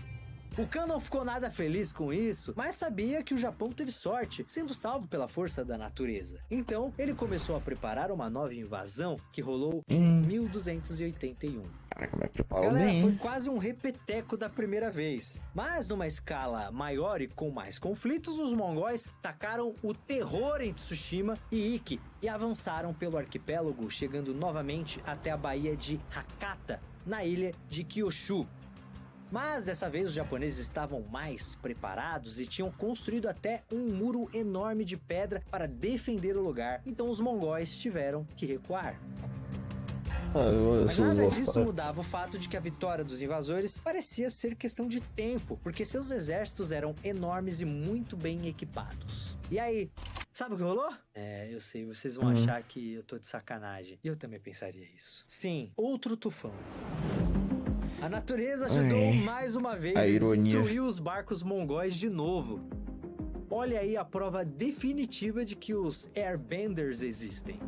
O Khan não ficou nada feliz com isso, mas sabia que o Japão teve sorte, sendo salvo pela força da natureza. Então, ele começou a preparar uma nova invasão que rolou em 1281. Caraca, mas preparou Galera, bem. foi quase um repeteco da primeira vez. Mas numa escala maior e com mais conflitos, os mongóis tacaram o terror em Tsushima e Iki e avançaram pelo arquipélago, chegando novamente até a baía de Hakata, na ilha de Kyushu. Mas dessa vez os japoneses estavam mais preparados e tinham construído até um muro enorme de pedra para defender o lugar, então os mongóis tiveram que recuar. Mas nada disso mudava o fato de que a vitória dos invasores parecia ser questão de tempo, porque seus exércitos eram enormes e muito bem equipados. E aí, sabe o que rolou? Eu sei, vocês vão achar que eu tô de sacanagem. E eu também pensaria isso. Sim, outro tufão. A natureza ajudou mais uma vez a destruir os barcos mongóis de novo. Olha aí a prova definitiva de que os Airbenders existem.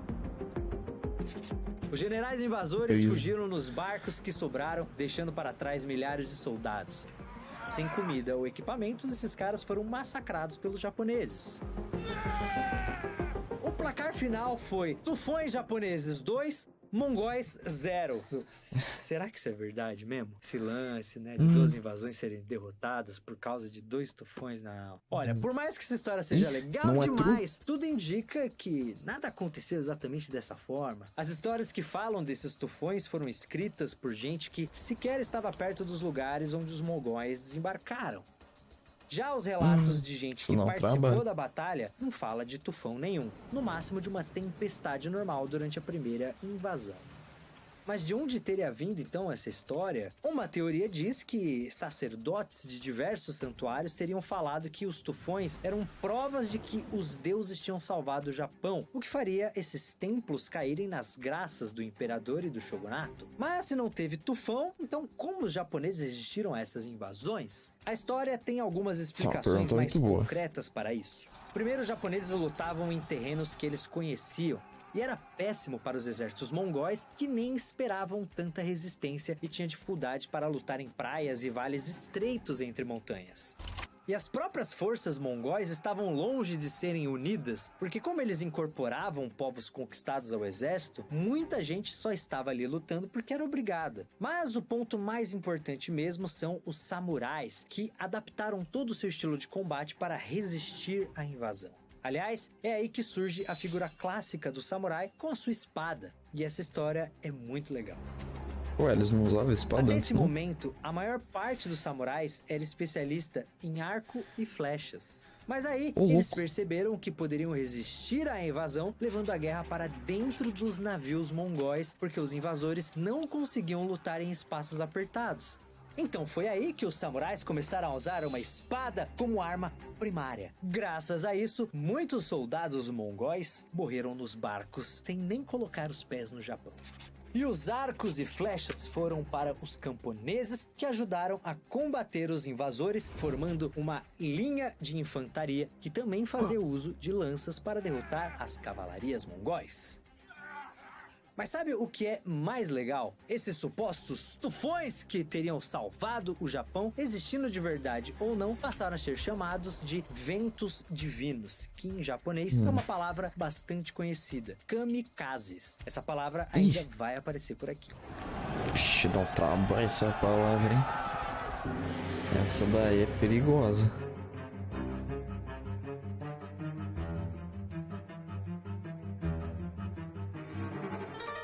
Os generais invasores fugiram nos barcos que sobraram, deixando para trás milhares de soldados. Sem comida ou equipamentos, esses caras foram massacrados pelos japoneses. O placar final foi tufões japoneses 2, mongóis 0. Será que isso é verdade mesmo? Esse lance, né, de 2 invasões serem derrotadas por causa de 2 tufões, não. Olha, por mais que essa história seja legal demais, tudo indica que nada aconteceu exatamente dessa forma. As histórias que falam desses tufões foram escritas por gente que sequer estava perto dos lugares onde os mongóis desembarcaram. Já os relatos de gente que participou da batalha não fala de tufão nenhum, no máximo de uma tempestade normal durante a primeira invasão. Mas de onde teria vindo então essa história? Uma teoria diz que sacerdotes de diversos santuários teriam falado que os tufões eram provas de que os deuses tinham salvado o Japão, o que faria esses templos caírem nas graças do imperador e do shogunato. Mas se não teve tufão, então como os japoneses resistiram a essas invasões? A história tem algumas explicações mais concretas para isso. Primeiro, os japoneses lutavam em terrenos que eles conheciam, e era péssimo para os exércitos mongóis, que nem esperavam tanta resistência e tinham dificuldade para lutar em praias e vales estreitos entre montanhas. E as próprias forças mongóis estavam longe de serem unidas, porque como eles incorporavam povos conquistados ao exército, muita gente só estava ali lutando porque era obrigada. Mas o ponto mais importante mesmo são os samurais, que adaptaram todo o seu estilo de combate para resistir à invasão. Aliás, é aí que surge a figura clássica do samurai com a sua espada. E essa história é muito legal. Ué, eles não usavam espada Até antes, esse não? momento, a maior parte dos samurais era especialista em arco e flechas. Mas aí, eles perceberam que poderiam resistir à invasão, levando a guerra para dentro dos navios mongóis, porque os invasores não conseguiam lutar em espaços apertados. Então foi aí que os samurais começaram a usar uma espada como arma primária. Graças a isso, muitos soldados mongóis morreram nos barcos sem nem colocar os pés no Japão. E os arcos e flechas foram para os camponeses, que ajudaram a combater os invasores, formando uma linha de infantaria que também fazia uso de lanças para derrotar as cavalarias mongóis. Mas sabe o que é mais legal? Esses supostos tufões que teriam salvado o Japão, existindo de verdade ou não, passaram a ser chamados de ventos divinos, que em japonês é uma palavra bastante conhecida, kamikazes. Essa palavra ainda vai aparecer por aqui. Ixi, dá um trabalho essa palavra, hein? Essa daí é perigosa.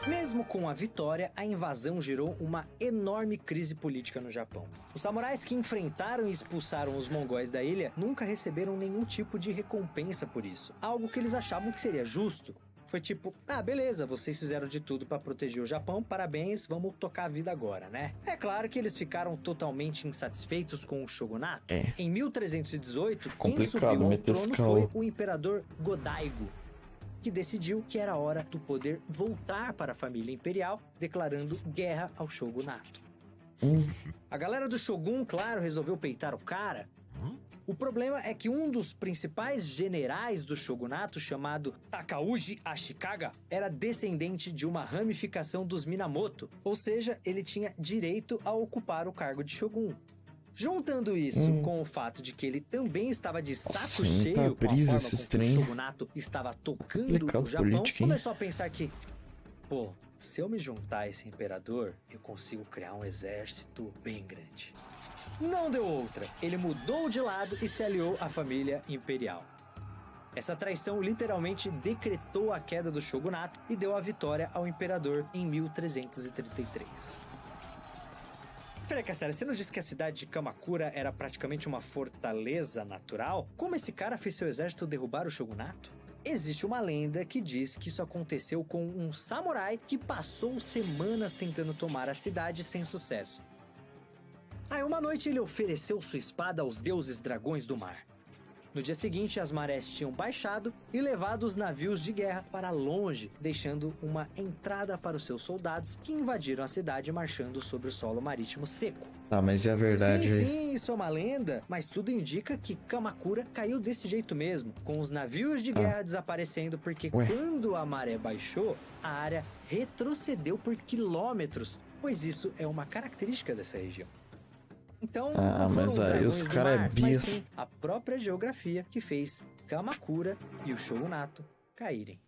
Mesmo com a vitória, a invasão gerou uma enorme crise política no Japão. Os samurais que enfrentaram e expulsaram os mongóis da ilha nunca receberam nenhum tipo de recompensa por isso, algo que eles achavam que seria justo. Foi tipo, beleza, vocês fizeram de tudo para proteger o Japão, parabéns, vamos tocar a vida agora, né? É claro que eles ficaram totalmente insatisfeitos com o shogunato. Em 1318, quem subiu ao trono foi o imperador Go-Daigo, que decidiu que era hora do poder voltar para a família imperial, declarando guerra ao shogunato. A galera do shogun, claro, resolveu peitar o cara. O problema é que um dos principais generais do shogunato, chamado Takauji Ashikaga, era descendente de uma ramificação dos Minamoto, ou seja, ele tinha direito a ocupar o cargo de shogun. Juntando isso com o fato de que ele também estava de saco cheio com a forma como o shogunato estava tocando o Japão, começou a pensar que, se eu me juntar a esse imperador, eu consigo criar um exército bem grande. Não deu outra, ele mudou de lado e se aliou à família imperial. Essa traição literalmente decretou a queda do shogunato e deu a vitória ao imperador em 1333. Peraí, Castelo, você não disse que a cidade de Kamakura era praticamente uma fortaleza natural? Como esse cara fez seu exército derrubar o shogunato? Existe uma lenda que diz que isso aconteceu com um samurai que passou semanas tentando tomar a cidade sem sucesso. Aí uma noite ele ofereceu sua espada aos deuses dragões do mar. No dia seguinte, as marés tinham baixado e levado os navios de guerra para longe, deixando uma entrada para os seus soldados que invadiram a cidade marchando sobre o solo marítimo seco. Mas é verdade. Sim, isso é uma lenda, mas tudo indica que Kamakura caiu desse jeito mesmo, com os navios de guerra desaparecendo, porque quando a maré baixou, a área retrocedeu por quilômetros, pois isso é uma característica dessa região. Então, não foram mas aí os caras é mas sim a própria geografia que fez Kamakura e o shogunato caírem.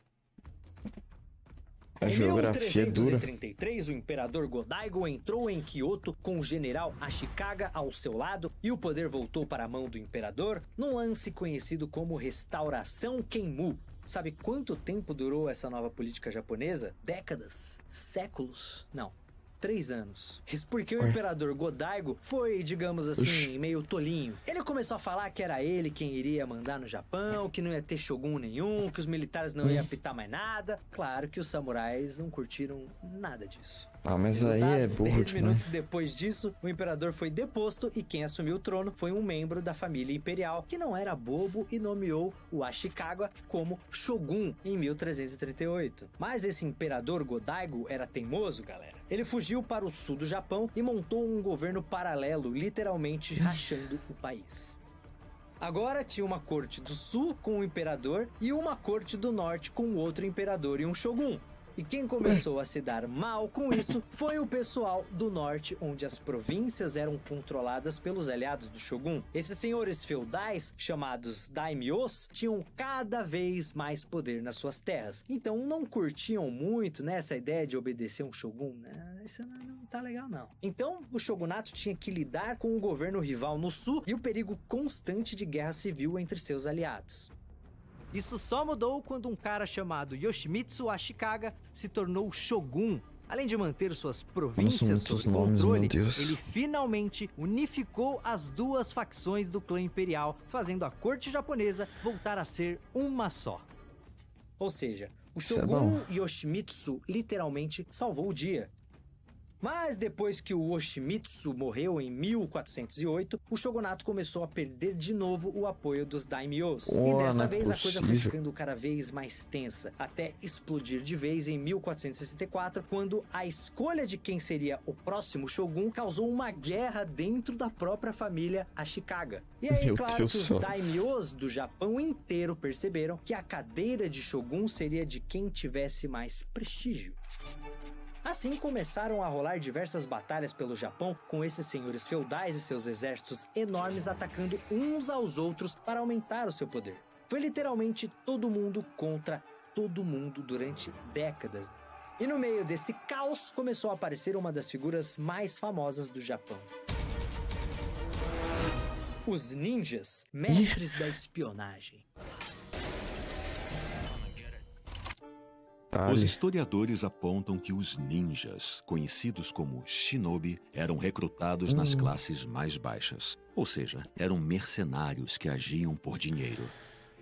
A geografia é dura. Em 1333, o imperador Go-Daigo entrou em Kyoto com o general Ashikaga ao seu lado e o poder voltou para a mão do imperador num lance conhecido como Restauração Kenmu. Sabe quanto tempo durou essa nova política japonesa? Décadas? Séculos? Não. 3 anos. Isso porque o imperador Go-Daigo foi, digamos assim, meio tolinho. Ele começou a falar que era ele quem iria mandar no Japão, que não ia ter shogun nenhum, que os militares não iam apitar mais nada. Claro que os samurais não curtiram nada disso. Ah, mas aí é burro 10 demais. minutos depois disso, o imperador foi deposto e quem assumiu o trono foi um membro da família imperial que não era bobo e nomeou o Ashikaga como Shogun em 1338. Mas esse imperador Go-Daigo era teimoso, galera. Ele fugiu para o sul do Japão e montou um governo paralelo, literalmente rachando o país. Agora tinha uma corte do sul com o imperador e uma corte do norte com outro imperador e um shogun. E quem começou a se dar mal com isso foi o pessoal do norte, onde as províncias eram controladas pelos aliados do Shogun. Esses senhores feudais, chamados daimyos, tinham cada vez mais poder nas suas terras. Então não curtiam muito, né, essa ideia de obedecer um Shogun, né? Isso não tá legal, não. Então o shogunato tinha que lidar com o governo rival no sul e o perigo constante de guerra civil entre seus aliados. Isso só mudou quando um cara chamado Yoshimitsu Ashikaga se tornou Shogun. Além de manter suas províncias sob controle, ele finalmente unificou as duas facções do clã imperial, fazendo a corte japonesa voltar a ser uma só. Ou seja, o Shogun Yoshimitsu literalmente salvou o dia. Mas depois que o Yoshimitsu morreu em 1408, o shogunato começou a perder de novo o apoio dos daimyos. E dessa vez a coisa foi ficando cada vez mais tensa, até explodir de vez em 1464, quando a escolha de quem seria o próximo shogun causou uma guerra dentro da própria família Ashikaga. E aí, claro que os daimyos do Japão inteiro perceberam que a cadeira de shogun seria de quem tivesse mais prestígio. Assim começaram a rolar diversas batalhas pelo Japão, com esses senhores feudais e seus exércitos enormes atacando uns aos outros para aumentar o seu poder. Foi literalmente todo mundo contra todo mundo durante décadas. E no meio desse caos começou a aparecer uma das figuras mais famosas do Japão. Os ninjas, mestres da espionagem. Os historiadores apontam que os ninjas, conhecidos como shinobi, eram recrutados nas classes mais baixas. Ou seja, eram mercenários que agiam por dinheiro.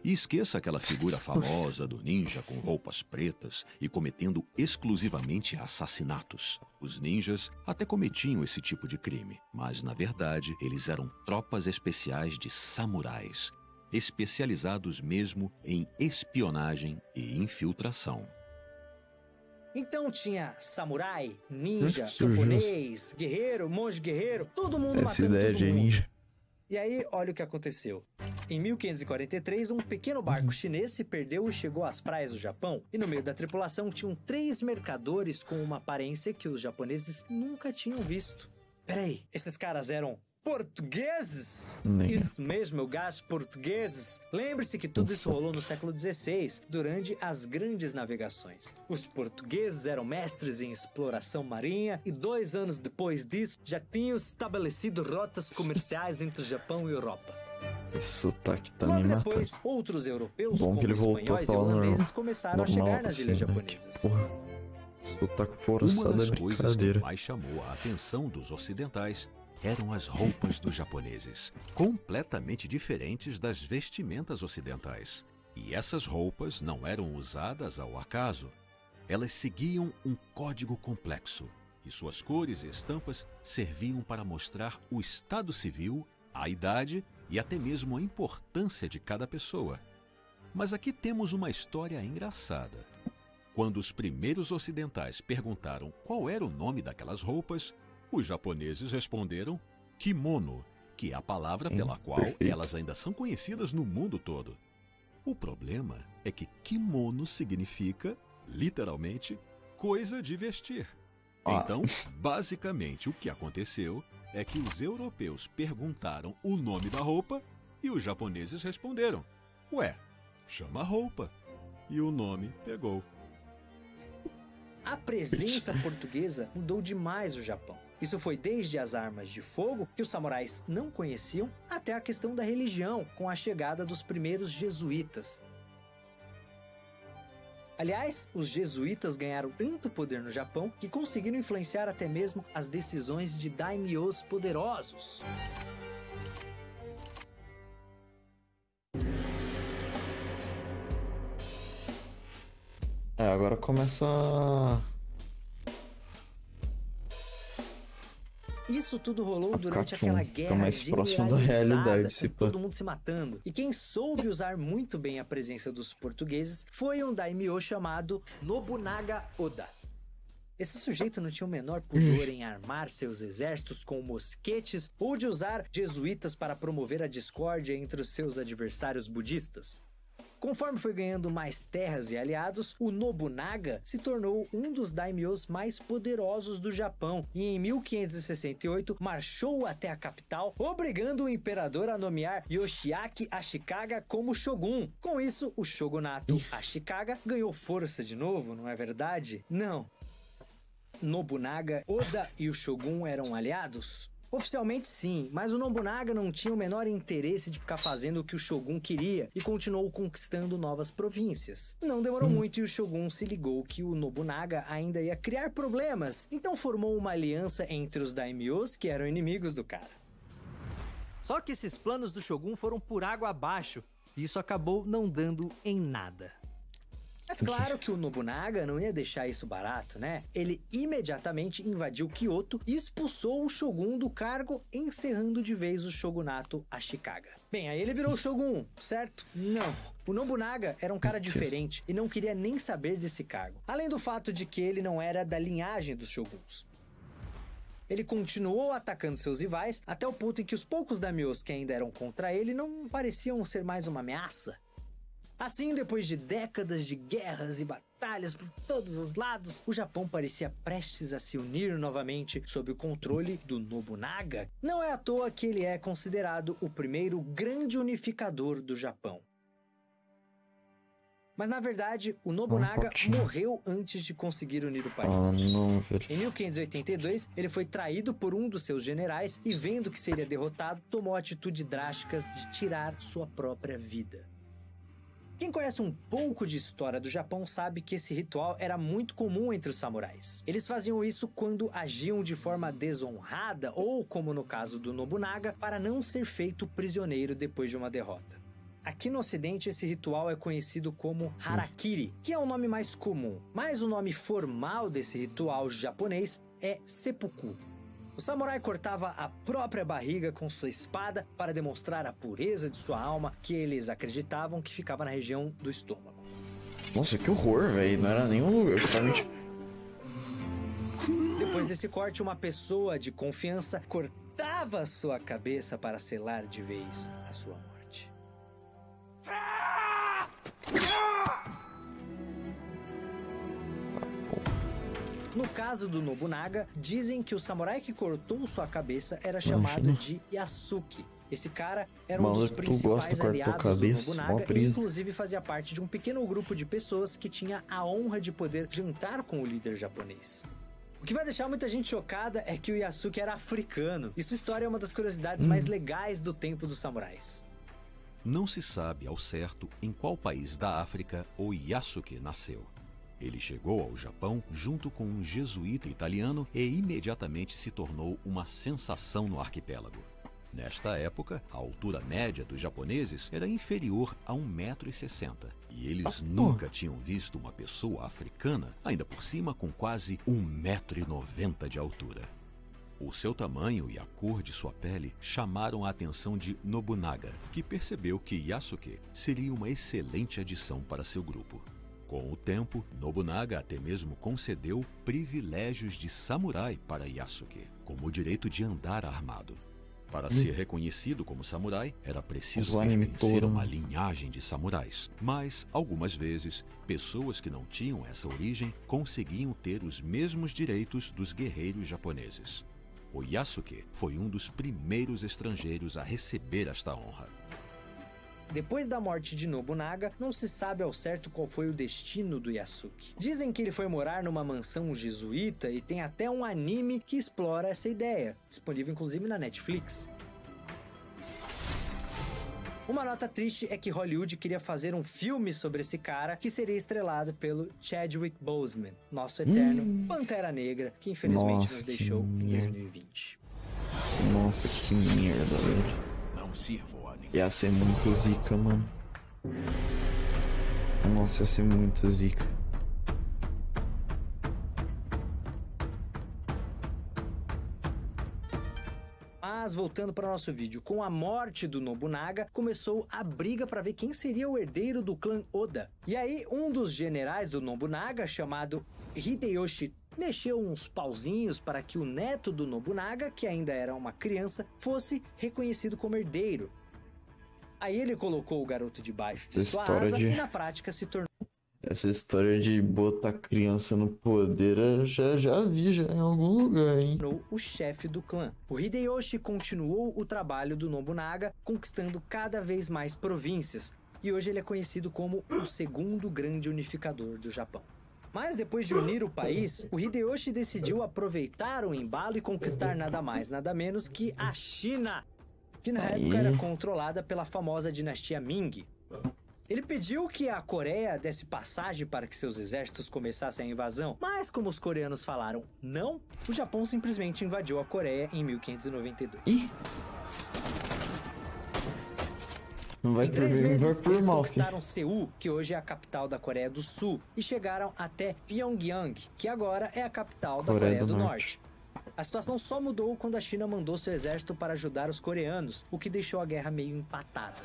E esqueça aquela figura famosa do ninja com roupas pretas e cometendo exclusivamente assassinatos. Os ninjas até cometiam esse tipo de crime, mas na verdade eles eram tropas especiais de samurais, especializados mesmo em espionagem e infiltração. Então tinha samurai, ninja, japonês, guerreiro, monge guerreiro, todo mundo matando todo mundo. Ninja. E aí, olha o que aconteceu. Em 1543, um pequeno barco chinês se perdeu e chegou às praias do Japão. E no meio da tripulação tinham 3 mercadores com uma aparência que os japoneses nunca tinham visto. Peraí, esses caras eram portugueses? Isso mesmo, meu gasto, portugueses. Lembre-se que tudo isso rolou no século XVI, durante as grandes navegações. Os portugueses eram mestres em exploração marinha e 2 anos depois disso já tinham estabelecido rotas comerciais entre o Japão e Europa. Esse sotaque tá Logo me depois, matando. outros europeus, Bom como que ele espanhóis e holandeses, começaram a chegar nas ilhas né? japonesas. Porra, sotaque Uma forçado das é coisas que brincadeira. mais chamou a atenção dos ocidentais eram as roupas dos japoneses, completamente diferentes das vestimentas ocidentais. E essas roupas não eram usadas ao acaso. Elas seguiam um código complexo, e suas cores e estampas serviam para mostrar o estado civil, a idade e até mesmo a importância de cada pessoa. Mas aqui temos uma história engraçada. Quando os primeiros ocidentais perguntaram qual era o nome daquelas roupas, os japoneses responderam kimono, que é a palavra pela qual elas ainda são conhecidas no mundo todo. O problema é que kimono significa, literalmente, coisa de vestir. Então, basicamente, o que aconteceu é que os europeus perguntaram o nome da roupa e os japoneses responderam: ué, chama roupa. E o nome pegou. A presença portuguesa mudou demais o Japão. Isso foi desde as armas de fogo, que os samurais não conheciam, até a questão da religião, com a chegada dos primeiros jesuítas. Aliás, os jesuítas ganharam tanto poder no Japão que conseguiram influenciar até mesmo as decisões de daimyos poderosos. Agora começa isso tudo rolou Ficar durante aquela guerra mais próximo da realidade, se pá. todo mundo se matando. E quem soube usar muito bem a presença dos portugueses foi um daimyo chamado Nobunaga Oda. Esse sujeito não tinha o menor pudor em armar seus exércitos com mosquetes ou de usar jesuítas para promover a discórdia entre os seus adversários budistas. Conforme foi ganhando mais terras e aliados, o Nobunaga se tornou um dos daimyos mais poderosos do Japão e em 1568 marchou até a capital, obrigando o imperador a nomear Yoshiaki Ashikaga como shogun. Com isso, o shogunato Ashikaga ganhou força de novo, não é verdade? Não. Nobunaga, Oda e o shogun eram aliados? Oficialmente sim, mas o Nobunaga não tinha o menor interesse de ficar fazendo o que o Shogun queria e continuou conquistando novas províncias. Não demorou muito e o Shogun se ligou que o Nobunaga ainda ia criar problemas, então formou uma aliança entre os daimyos que eram inimigos do cara. Só que esses planos do Shogun foram por água abaixo e isso acabou não dando em nada. Mas claro que o Nobunaga não ia deixar isso barato, né? Ele imediatamente invadiu Kyoto e expulsou o Shogun do cargo, encerrando de vez o shogunato Ashikaga. Bem, aí ele virou Shogun, certo? Não. O Nobunaga era um cara diferente e não queria nem saber desse cargo. Além do fato de que ele não era da linhagem dos Shoguns. Ele continuou atacando seus rivais até o ponto em que os poucos daimyos que ainda eram contra ele não pareciam ser mais uma ameaça. Assim, depois de décadas de guerras e batalhas por todos os lados, o Japão parecia prestes a se unir novamente sob o controle do Nobunaga. Não é à toa que ele é considerado o primeiro grande unificador do Japão. Mas na verdade, o Nobunaga morreu antes de conseguir unir o país. Em 1582, ele foi traído por um dos seus generais e, vendo que seria derrotado, tomou a atitude drástica de tirar sua própria vida. Quem conhece um pouco de história do Japão sabe que esse ritual era muito comum entre os samurais. Eles faziam isso quando agiam de forma desonrada ou, como no caso do Nobunaga, para não ser feito prisioneiro depois de uma derrota. Aqui no ocidente esse ritual é conhecido como harakiri, que é o nome mais comum, mas o nome formal desse ritual japonês é seppuku. O samurai cortava a própria barriga com sua espada para demonstrar a pureza de sua alma, que eles acreditavam que ficava na região do estômago. Nossa, que horror, velho. Não era nenhum lugar, justamente. Depois desse corte, uma pessoa de confiança cortava sua cabeça para selar de vez a sua morte. No caso do Nobunaga, dizem que o samurai que cortou sua cabeça era chamado de Yasuke. Esse cara era um dos principais aliados do Nobunaga e inclusive fazia parte de um pequeno grupo de pessoas que tinha a honra de poder jantar com o líder japonês. O que vai deixar muita gente chocada é que o Yasuke era africano. E sua história é uma das curiosidades mais legais do tempo dos samurais. Não se sabe ao certo em qual país da África o Yasuke nasceu. Ele chegou ao Japão junto com um jesuíta italiano e imediatamente se tornou uma sensação no arquipélago. Nesta época, a altura média dos japoneses era inferior a 1,60 m. E eles nunca tinham visto uma pessoa africana, ainda por cima com quase 1,90 m de altura. O seu tamanho e a cor de sua pele chamaram a atenção de Nobunaga, que percebeu que Yasuke seria uma excelente adição para seu grupo. Com o tempo, Nobunaga até mesmo concedeu privilégios de samurai para Yasuke, como o direito de andar armado. Para ser reconhecido como samurai, era preciso pertencer a uma linhagem de samurais. Mas, algumas vezes, pessoas que não tinham essa origem conseguiam ter os mesmos direitos dos guerreiros japoneses. O Yasuke foi um dos primeiros estrangeiros a receber esta honra. Depois da morte de Nobunaga, não se sabe ao certo qual foi o destino do Yasuke. Dizem que ele foi morar numa mansão jesuíta e tem até um anime que explora essa ideia, disponível inclusive na Netflix. Uma nota triste é que Hollywood queria fazer um filme sobre esse cara que seria estrelado pelo Chadwick Boseman, nosso eterno Pantera Negra, que infelizmente nos deixou em 2020. Nossa, que merda, velho. Não sirvo. Ia ser muito zica, mano. Nossa, ia ser muito zica. Mas voltando para o nosso vídeo, com a morte do Nobunaga, começou a briga para ver quem seria o herdeiro do clã Oda. E aí, um dos generais do Nobunaga, chamado Hideyoshi, mexeu uns pauzinhos para que o neto do Nobunaga, que ainda era uma criança, fosse reconhecido como herdeiro. Aí ele colocou o garoto debaixo de sua asa e na prática se tornou... Essa história de botar criança no poder eu já vi em algum lugar, hein? O chefe do clã. O Hideyoshi continuou o trabalho do Nobunaga, conquistando cada vez mais províncias, e hoje ele é conhecido como o segundo grande unificador do Japão. Mas depois de unir o país, o Hideyoshi decidiu aproveitar o embalo e conquistar nada mais, nada menos que a China, que na época era controlada pela famosa dinastia Ming. Ele pediu que a Coreia desse passagem para que seus exércitos começassem a invasão, mas como os coreanos falaram não, o Japão simplesmente invadiu a Coreia em 1592. Não vai em 3 meses, eles conquistaram Seul, que hoje é a capital da Coreia do Sul, e chegaram até Pyongyang, que agora é a capital da Coreia do Norte. A situação só mudou quando a China mandou seu exército para ajudar os coreanos, o que deixou a guerra meio empatada.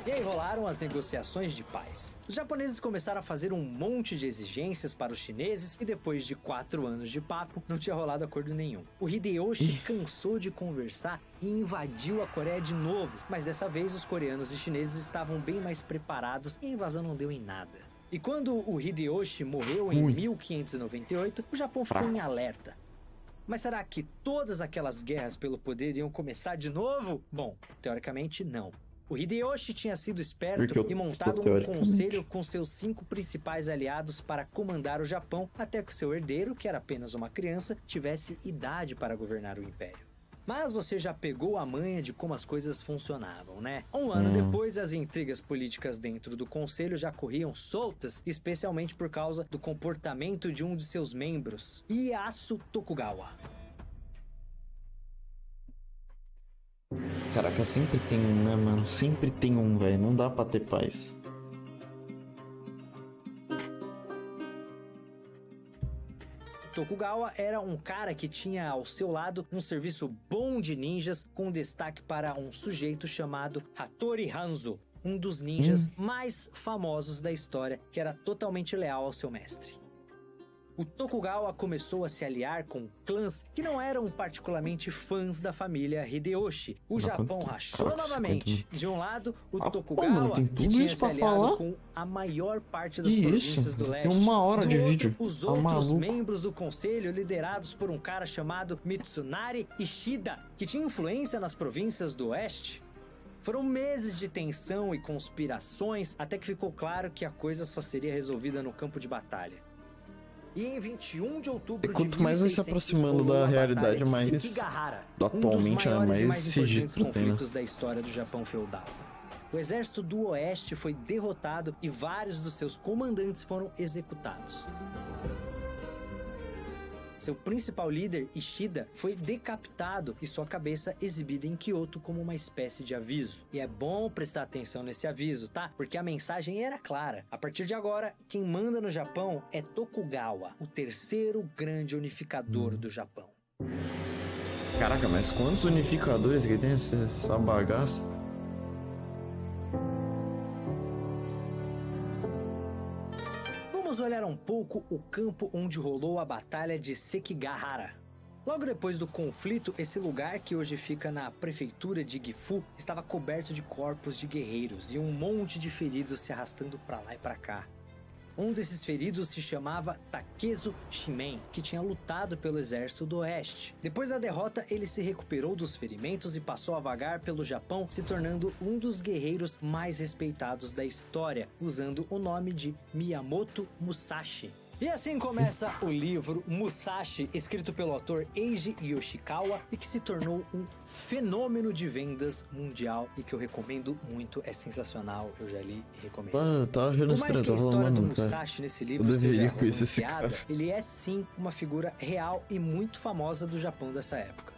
E aí rolaram as negociações de paz. Os japoneses começaram a fazer um monte de exigências para os chineses e depois de 4 anos de papo, não tinha rolado acordo nenhum. O Hideyoshi cansou de conversar e invadiu a Coreia de novo, mas dessa vez os coreanos e chineses estavam bem mais preparados e a invasão não deu em nada. E quando o Hideyoshi morreu em 1598, o Japão ficou em alerta. Mas será que todas aquelas guerras pelo poder iam começar de novo? Bom, teoricamente não. O Hideyoshi tinha sido esperto e montado um conselho com seus 5 principais aliados para comandar o Japão até que seu herdeiro, que era apenas uma criança, tivesse idade para governar o império. Mas você já pegou a manha de como as coisas funcionavam, né? Um ano depois, as intrigas políticas dentro do conselho já corriam soltas, especialmente por causa do comportamento de um de seus membros, Ieyasu Tokugawa. Caraca, sempre tem um, né, mano? Sempre tem um, velho. Não dá pra ter paz. Tokugawa era um cara que tinha ao seu lado um serviço bom de ninjas, com destaque para um sujeito chamado Hattori Hanzo, um dos ninjas mais famosos da história, que era totalmente leal ao seu mestre. O Tokugawa começou a se aliar com clãs que não eram particularmente fãs da família Hideyoshi. O Japão rachou novamente. De um lado, o Tokugawa, que tinha se aliado com a maior parte das províncias do leste. Tem 1 hora de vídeo. Os outros membros do conselho, liderados por um cara chamado Mitsunari Ishida, que tinha influência nas províncias do oeste. Foram meses de tensão e conspirações, até que ficou claro que a coisa só seria resolvida no campo de batalha. E em 21 de outubro de 1600, quanto mais vai se aproximando da realidade, mais do atualmente, um dos mais registro conflitos da história do Japão feudal. O exército do oeste foi derrotado e vários dos seus comandantes foram executados. Seu principal líder, Ishida, foi decapitado e sua cabeça exibida em Kyoto como uma espécie de aviso. E é bom prestar atenção nesse aviso, tá? Porque a mensagem era clara. A partir de agora, quem manda no Japão é Tokugawa, o 3º grande unificador do Japão. Caraca, mas quantos unificadores que tem essa bagaça? Vamos olhar um pouco o campo onde rolou a Batalha de Sekigahara. Logo depois do conflito, esse lugar, que hoje fica na prefeitura de Gifu, estava coberto de corpos de guerreiros e um monte de feridos se arrastando para lá e para cá. Um desses feridos se chamava Takezu Shimen, que tinha lutado pelo exército do oeste. Depois da derrota, ele se recuperou dos ferimentos e passou a vagar pelo Japão, se tornando um dos guerreiros mais respeitados da história, usando o nome de Miyamoto Musashi. E assim começa o livro Musashi, escrito pelo autor Eiji Yoshikawa e que se tornou um fenômeno de vendas mundial e que eu recomendo muito, é sensacional, eu já li e recomendo. Tá achando Por mais que a história do Musashi nesse livro seja romanceada, ele é sim uma figura real e muito famosa do Japão dessa época.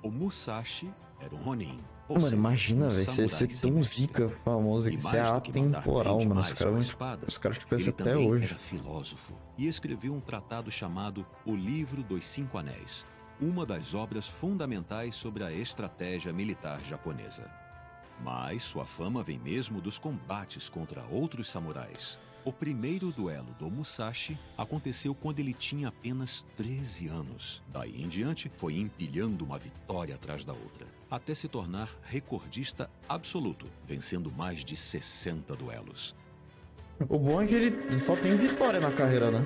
O Musashi era um Ronin. Mano, imagina, velho, você ser tão zica famoso que você é atemporal, mano. Os caras te conhecem até hoje. Ele era filósofo e escreveu um tratado chamado O Livro dos 5 Anéis. uma das obras fundamentais sobre a estratégia militar japonesa. Mas sua fama vem mesmo dos combates contra outros samurais. O primeiro duelo do Musashi aconteceu quando ele tinha apenas 13 anos. Daí em diante, foi empilhando uma vitória atrás da outra, até se tornar recordista absoluto, vencendo mais de 60 duelos. O bom é que ele só tem vitória na carreira, né?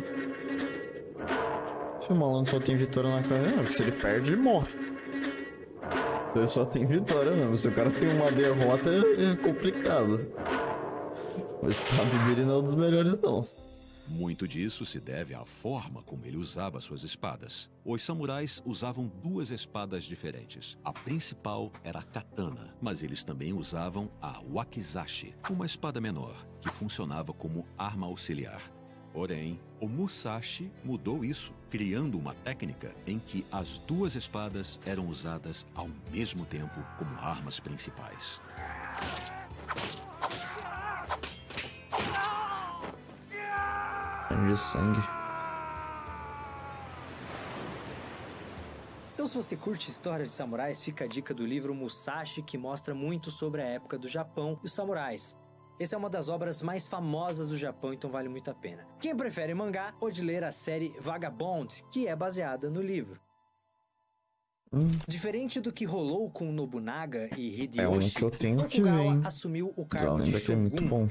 Se o malandro só tem vitória na carreira, porque se ele perde, ele morre. Então ele só tem vitória mesmo. Se o cara tem uma derrota, é complicado. O estado dele não é um dos melhores, não. Muito disso se deve à forma como ele usava suas espadas. Os samurais usavam duas espadas diferentes. A principal era a katana, mas eles também usavam a wakizashi, uma espada menor, que funcionava como arma auxiliar. Porém, o Musashi mudou isso, criando uma técnica em que as duas espadas eram usadas ao mesmo tempo como armas principais. De sangue. Então, se você curte história de samurais, fica a dica do livro Musashi, que mostra muito sobre a época do Japão e os samurais. Essa é uma das obras mais famosas do Japão, então vale muito a pena. Quem prefere mangá, pode ler a série Vagabond, que é baseada no livro. Diferente do que rolou com Nobunaga e Hideyoshi, é um que eu tenho Tokugawa assumiu o cargo de que é muito Shogun. bom.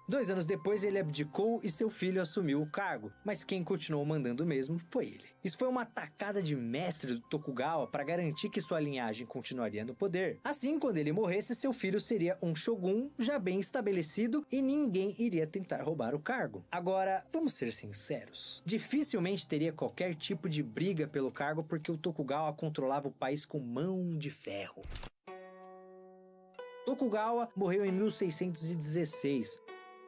2 anos depois, ele abdicou e seu filho assumiu o cargo, mas quem continuou mandando mesmo foi ele. Isso foi uma tacada de mestre do Tokugawa para garantir que sua linhagem continuaria no poder. Assim, quando ele morresse, seu filho seria um shogun já bem estabelecido e ninguém iria tentar roubar o cargo. Agora, vamos ser sinceros, dificilmente teria qualquer tipo de briga pelo cargo porque o Tokugawa controlava o país com mão de ferro. Tokugawa morreu em 1616.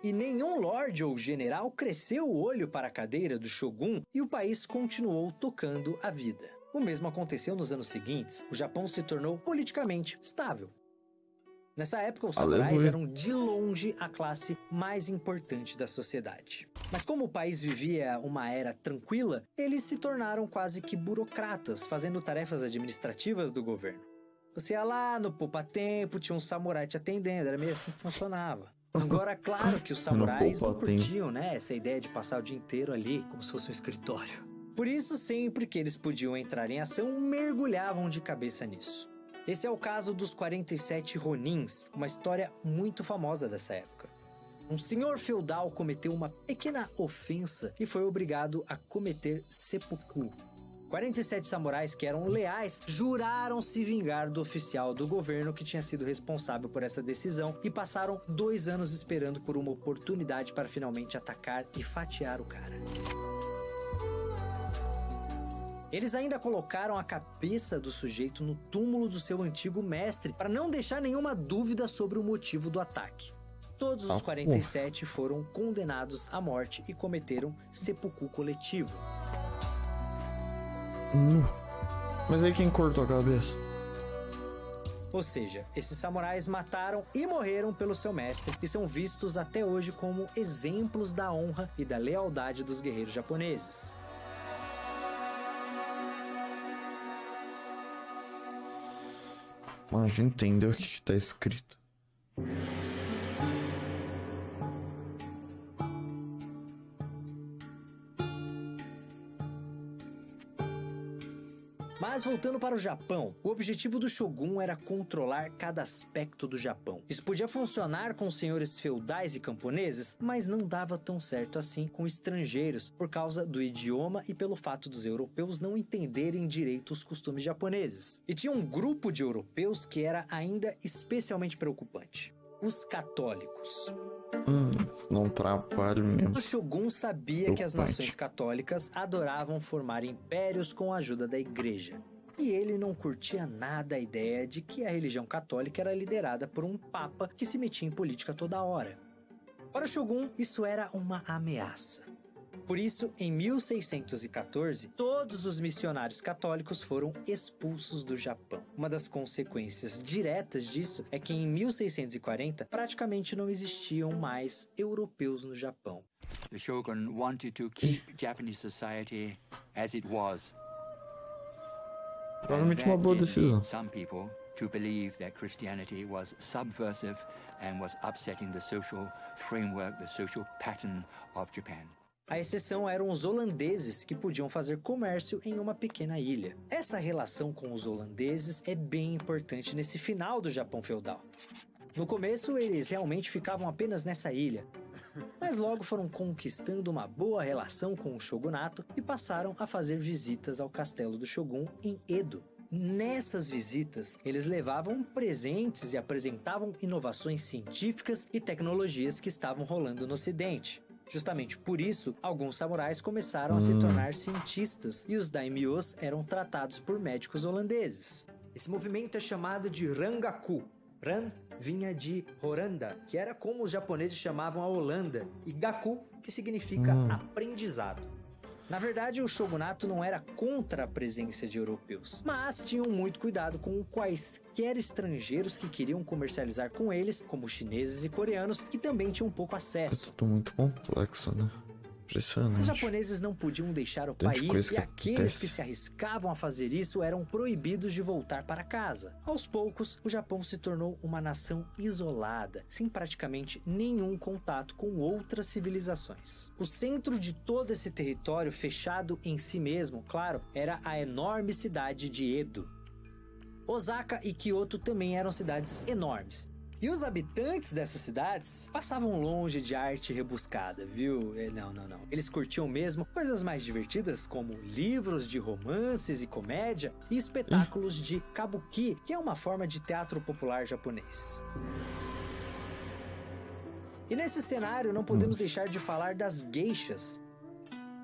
E nenhum lorde ou general cresceu o olho para a cadeira do shogun e o país continuou tocando a vida. O mesmo aconteceu nos anos seguintes. O Japão se tornou politicamente estável. Nessa época, os samurais eram de longe a classe mais importante da sociedade. Mas como o país vivia uma era tranquila, eles se tornaram quase que burocratas, fazendo tarefas administrativas do governo. Você ia lá no poupa-tempo, tinha um samurai te atendendo, era meio assim que funcionava. Agora, claro que os samurais não curtiam, né, essa ideia de passar o dia inteiro ali, como se fosse um escritório. Por isso, sempre que eles podiam entrar em ação, mergulhavam de cabeça nisso. Esse é o caso dos 47 Ronins, uma história muito famosa dessa época. Um senhor feudal cometeu uma pequena ofensa e foi obrigado a cometer seppuku. 47 samurais que eram leais juraram se vingar do oficial do governo que tinha sido responsável por essa decisão e passaram 2 anos esperando por uma oportunidade para finalmente atacar e fatiar o cara. Eles ainda colocaram a cabeça do sujeito no túmulo do seu antigo mestre para não deixar nenhuma dúvida sobre o motivo do ataque. Todos os 47 foram condenados à morte e cometeram seppuku coletivo. Mas aí quem cortou a cabeça? Ou seja, esses samurais mataram e morreram pelo seu mestre e são vistos até hoje como exemplos da honra e da lealdade dos guerreiros japoneses. A gente entendeu o que tá escrito. Mas voltando para o Japão, o objetivo do Shogun era controlar cada aspecto do Japão. Isso podia funcionar com os senhores feudais e camponeses, mas não dava tão certo assim com estrangeiros, por causa do idioma e pelo fato dos europeus não entenderem direito os costumes japoneses. E tinha um grupo de europeus que era ainda especialmente preocupante: os católicos. Não trabalho mesmo. O Shogun sabia que as nações católicas adoravam formar impérios com a ajuda da igreja. E ele não curtia nada a ideia de que a religião católica era liderada por um papa que se metia em política toda hora. Para o Shogun, isso era uma ameaça. Por isso, em 1614, todos os missionários católicos foram expulsos do Japão. Uma das consequências diretas disso é que em 1640 praticamente não existiam mais europeus no Japão. The shogun wanted to keep Japanese society as it was. Provavelmente uma boa decisão. Some people to believe that Christianity was subversive and was upsetting the social framework, the social pattern of Japan. A exceção eram os holandeses, que podiam fazer comércio em uma pequena ilha. Essa relação com os holandeses é bem importante nesse final do Japão feudal. No começo, eles realmente ficavam apenas nessa ilha, mas logo foram conquistando uma boa relação com o shogunato e passaram a fazer visitas ao castelo do Shogun em Edo. Nessas visitas, eles levavam presentes e apresentavam inovações científicas e tecnologias que estavam rolando no Ocidente. Justamente por isso, alguns samurais começaram a se tornar cientistas e os daimyos eram tratados por médicos holandeses. Esse movimento é chamado de Rangaku. Ran vinha de Horanda, que era como os japoneses chamavam a Holanda, e Gaku, que significa aprendizado. Na verdade, o shogunato não era contra a presença de europeus, mas tinham muito cuidado com quaisquer estrangeiros que queriam comercializar com eles, como chineses e coreanos, que também tinham pouco acesso. É tudo muito complexo, né? Impressionante. Os japoneses não podiam deixar o país e aqueles que se arriscavam a fazer isso eram proibidos de voltar para casa. Aos poucos, o Japão se tornou uma nação isolada, sem praticamente nenhum contato com outras civilizações. O centro de todo esse território fechado em si mesmo, claro, era a enorme cidade de Edo. Osaka e Kyoto também eram cidades enormes. E os habitantes dessas cidades passavam longe de arte rebuscada, viu? Não. Eles curtiam mesmo coisas mais divertidas, como livros de romances e comédia e espetáculos de kabuki, que é uma forma de teatro popular japonês. E nesse cenário não podemos deixar de falar das geishas.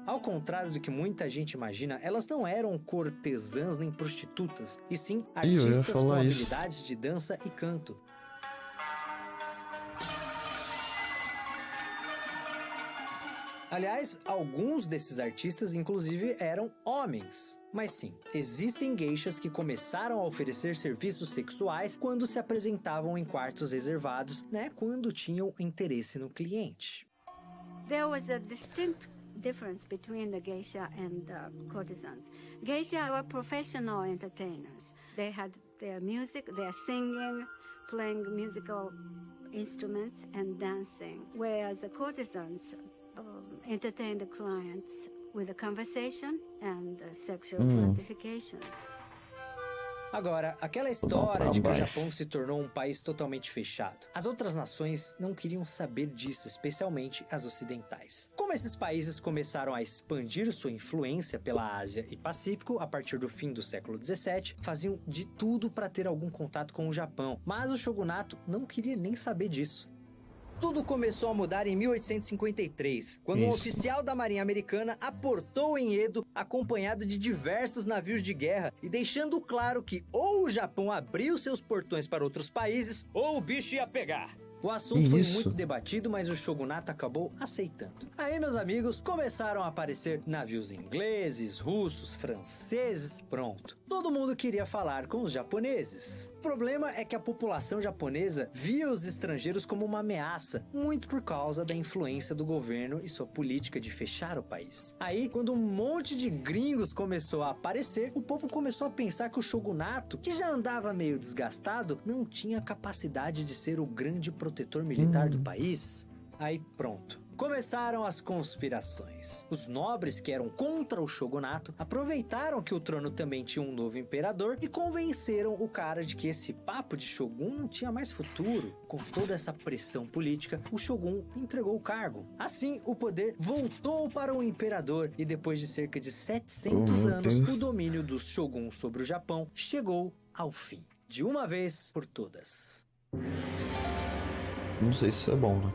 Ao contrário do que muita gente imagina, elas não eram cortesãs nem prostitutas, e sim artistas com habilidades de dança e canto. Aliás, alguns desses artistas inclusive eram homens. Mas sim, existem geishas que começaram a oferecer serviços sexuais quando se apresentavam em quartos reservados, quando tinham interesse no cliente. There was a distinct difference between the geisha and the courtesans. Geisha were professional entertainers. They had their music, their singing, playing musical instruments and dancing, whereas the courtesans entertain the clients with a conversation and sexual gratifications. Agora, aquela história de que o Japão se tornou um país totalmente fechado. As outras nações não queriam saber disso, especialmente as ocidentais. Como esses países começaram a expandir sua influência pela Ásia e Pacífico a partir do fim do século XVII, faziam de tudo para ter algum contato com o Japão, mas o shogunato não queria nem saber disso. Tudo começou a mudar em 1853, quando um oficial da Marinha Americana aportou em Edo acompanhado de diversos navios de guerra e deixando claro que ou o Japão abriu seus portões para outros países ou o bicho ia pegar. O assunto foi muito debatido, mas o shogunato acabou aceitando. Aí, meus amigos, começaram a aparecer navios ingleses, russos, franceses, pronto. Todo mundo queria falar com os japoneses. O problema é que a população japonesa via os estrangeiros como uma ameaça, muito por causa da influência do governo e sua política de fechar o país. Aí, quando um monte de gringos começou a aparecer, o povo começou a pensar que o shogunato, que já andava meio desgastado, não tinha capacidade de ser o grande protetor militar do país. Aí pronto. Começaram as conspirações. Os nobres que eram contra o shogunato aproveitaram que o trono também tinha um novo imperador e convenceram o cara de que esse papo de shogun não tinha mais futuro. Com toda essa pressão política, o shogun entregou o cargo. Assim, o poder voltou para o imperador e depois de cerca de 700 anos, o domínio dos shoguns sobre o Japão chegou ao fim. De uma vez por todas. Não sei se isso é bom, né?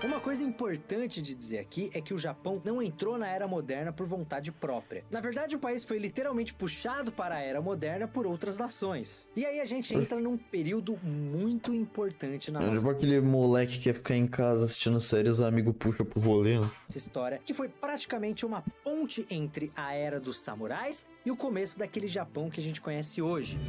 Uma coisa importante de dizer aqui é que o Japão não entrou na Era Moderna por vontade própria. Na verdade, o país foi literalmente puxado para a Era Moderna por outras nações. E aí a gente entra num período muito importante na nossa... Tipo aquele moleque que quer ficar em casa assistindo série e os amigos puxam pro rolê, né? Essa história que foi praticamente uma ponte entre a Era dos Samurais e o começo daquele Japão que a gente conhece hoje.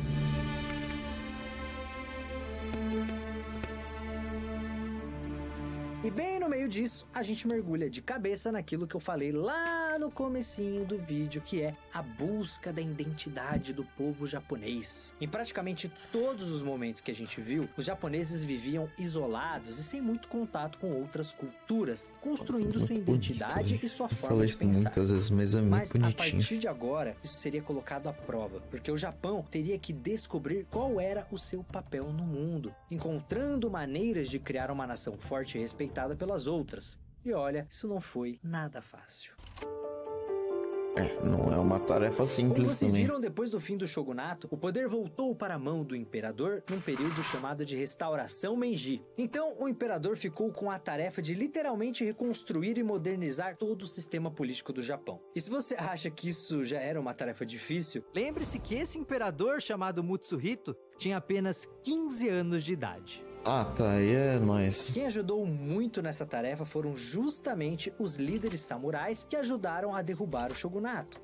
E bem no meio disso, a gente mergulha de cabeça naquilo que eu falei lá no comecinho do vídeo, que é a busca da identidade do povo japonês. Em praticamente todos os momentos que a gente viu, os japoneses viviam isolados e sem muito contato com outras culturas, construindo sua identidade e sua forma de pensar. Muitas vezes, mas é muito Mas a bonitinho. partir de agora, isso seria colocado à prova, porque o Japão teria que descobrir qual era o seu papel no mundo, encontrando maneiras de criar uma nação forte e respeitada pelas outras. E olha, isso não foi nada fácil. Não é uma tarefa simples. Como vocês também. viram, depois do fim do shogunato, o poder voltou para a mão do imperador num período chamado de Restauração Meiji. Então, o imperador ficou com a tarefa de literalmente reconstruir e modernizar todo o sistema político do Japão. E se você acha que isso já era uma tarefa difícil, lembre-se que esse imperador chamado Mutsuhito tinha apenas 15 anos de idade. Ah, tá, aí é nóis. Quem ajudou muito nessa tarefa foram justamente os líderes samurais que ajudaram a derrubar o shogunato.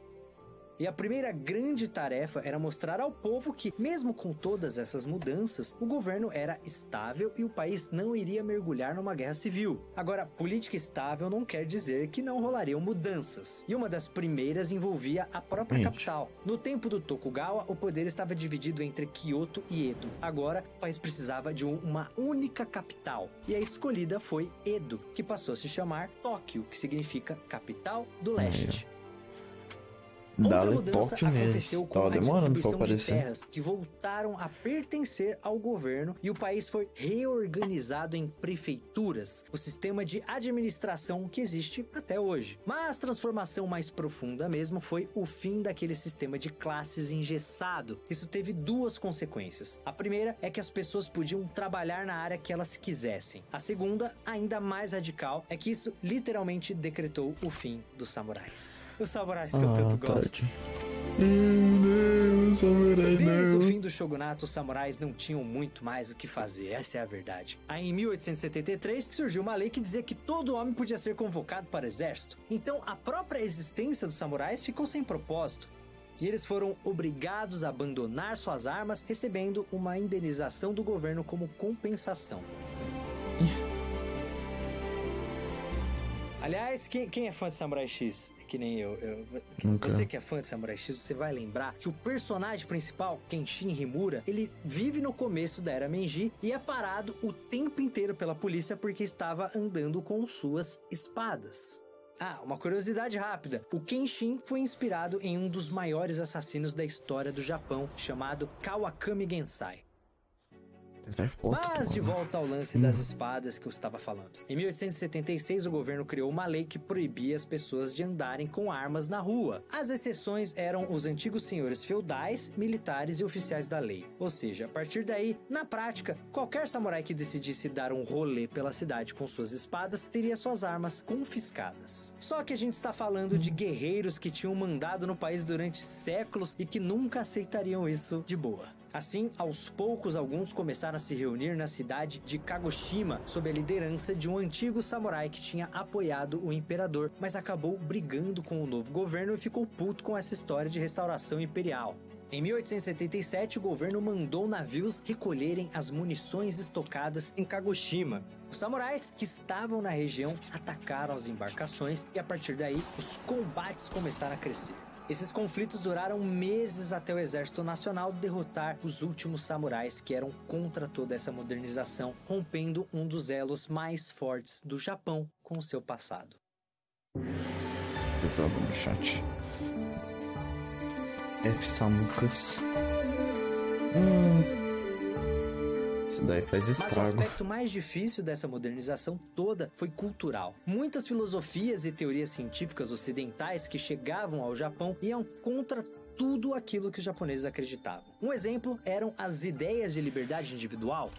E a primeira grande tarefa era mostrar ao povo que, mesmo com todas essas mudanças, o governo era estável e o país não iria mergulhar numa guerra civil. Agora, política estável não quer dizer que não rolariam mudanças. E uma das primeiras envolvia a própria capital. No tempo do Tokugawa, o poder estava dividido entre Kyoto e Edo. Agora, o país precisava de uma única capital. E a escolhida foi Edo, que passou a se chamar Tóquio, que significa capital do leste. Outra mudança aconteceu com a distribuição de terras que voltaram a pertencer ao governo e o país foi reorganizado em prefeituras, o sistema de administração que existe até hoje. Mas a transformação mais profunda mesmo foi o fim daquele sistema de classes engessado. Isso teve duas consequências. A primeira é que as pessoas podiam trabalhar na área que elas quisessem. A segunda, ainda mais radical, é que isso literalmente decretou o fim dos samurais. Os samurais que eu tanto gosto. Desde o fim do shogunato, os samurais não tinham muito mais o que fazer, essa é a verdade. Aí em 1873 surgiu uma lei que dizia que todo homem podia ser convocado para o exército. Então a própria existência dos samurais ficou sem propósito. E eles foram obrigados a abandonar suas armas, recebendo uma indenização do governo como compensação. Aliás, quem é fã de Samurai X? Que nem eu. Você que é fã de Samurai X, você vai lembrar que o personagem principal, Kenshin Himura, ele vive no começo da Era Meiji e é parado o tempo inteiro pela polícia porque estava andando com suas espadas. Ah, uma curiosidade rápida. O Kenshin foi inspirado em um dos maiores assassinos da história do Japão, chamado Kawakami Gensai. Mas de volta ao lance das espadas que eu estava falando. Em 1876, o governo criou uma lei que proibia as pessoas de andarem com armas na rua. As exceções eram os antigos senhores feudais, militares e oficiais da lei. Ou seja, a partir daí, na prática, qualquer samurai que decidisse dar um rolê pela cidade com suas espadas teria suas armas confiscadas. Só que a gente está falando de guerreiros que tinham mandado no país durante séculos e que nunca aceitariam isso de boa. Assim, aos poucos, alguns começaram a se reunir na cidade de Kagoshima sob a liderança de um antigo samurai que tinha apoiado o imperador, mas acabou brigando com o novo governo e ficou puto com essa história de restauração imperial. Em 1877, o governo mandou navios recolherem as munições estocadas em Kagoshima. Os samurais que estavam na região atacaram as embarcações e a partir daí os combates começaram a crescer. Esses conflitos duraram meses até o Exército Nacional derrotar os últimos samurais que eram contra toda essa modernização, rompendo um dos elos mais fortes do Japão com o seu passado. Pesado no chat. F. Samucas. Isso daí faz estrago. Mas o aspecto mais difícil dessa modernização toda foi cultural. Muitas filosofias e teorias científicas ocidentais que chegavam ao Japão iam contra tudo aquilo que os japoneses acreditavam. Um exemplo eram as ideias de liberdade individual.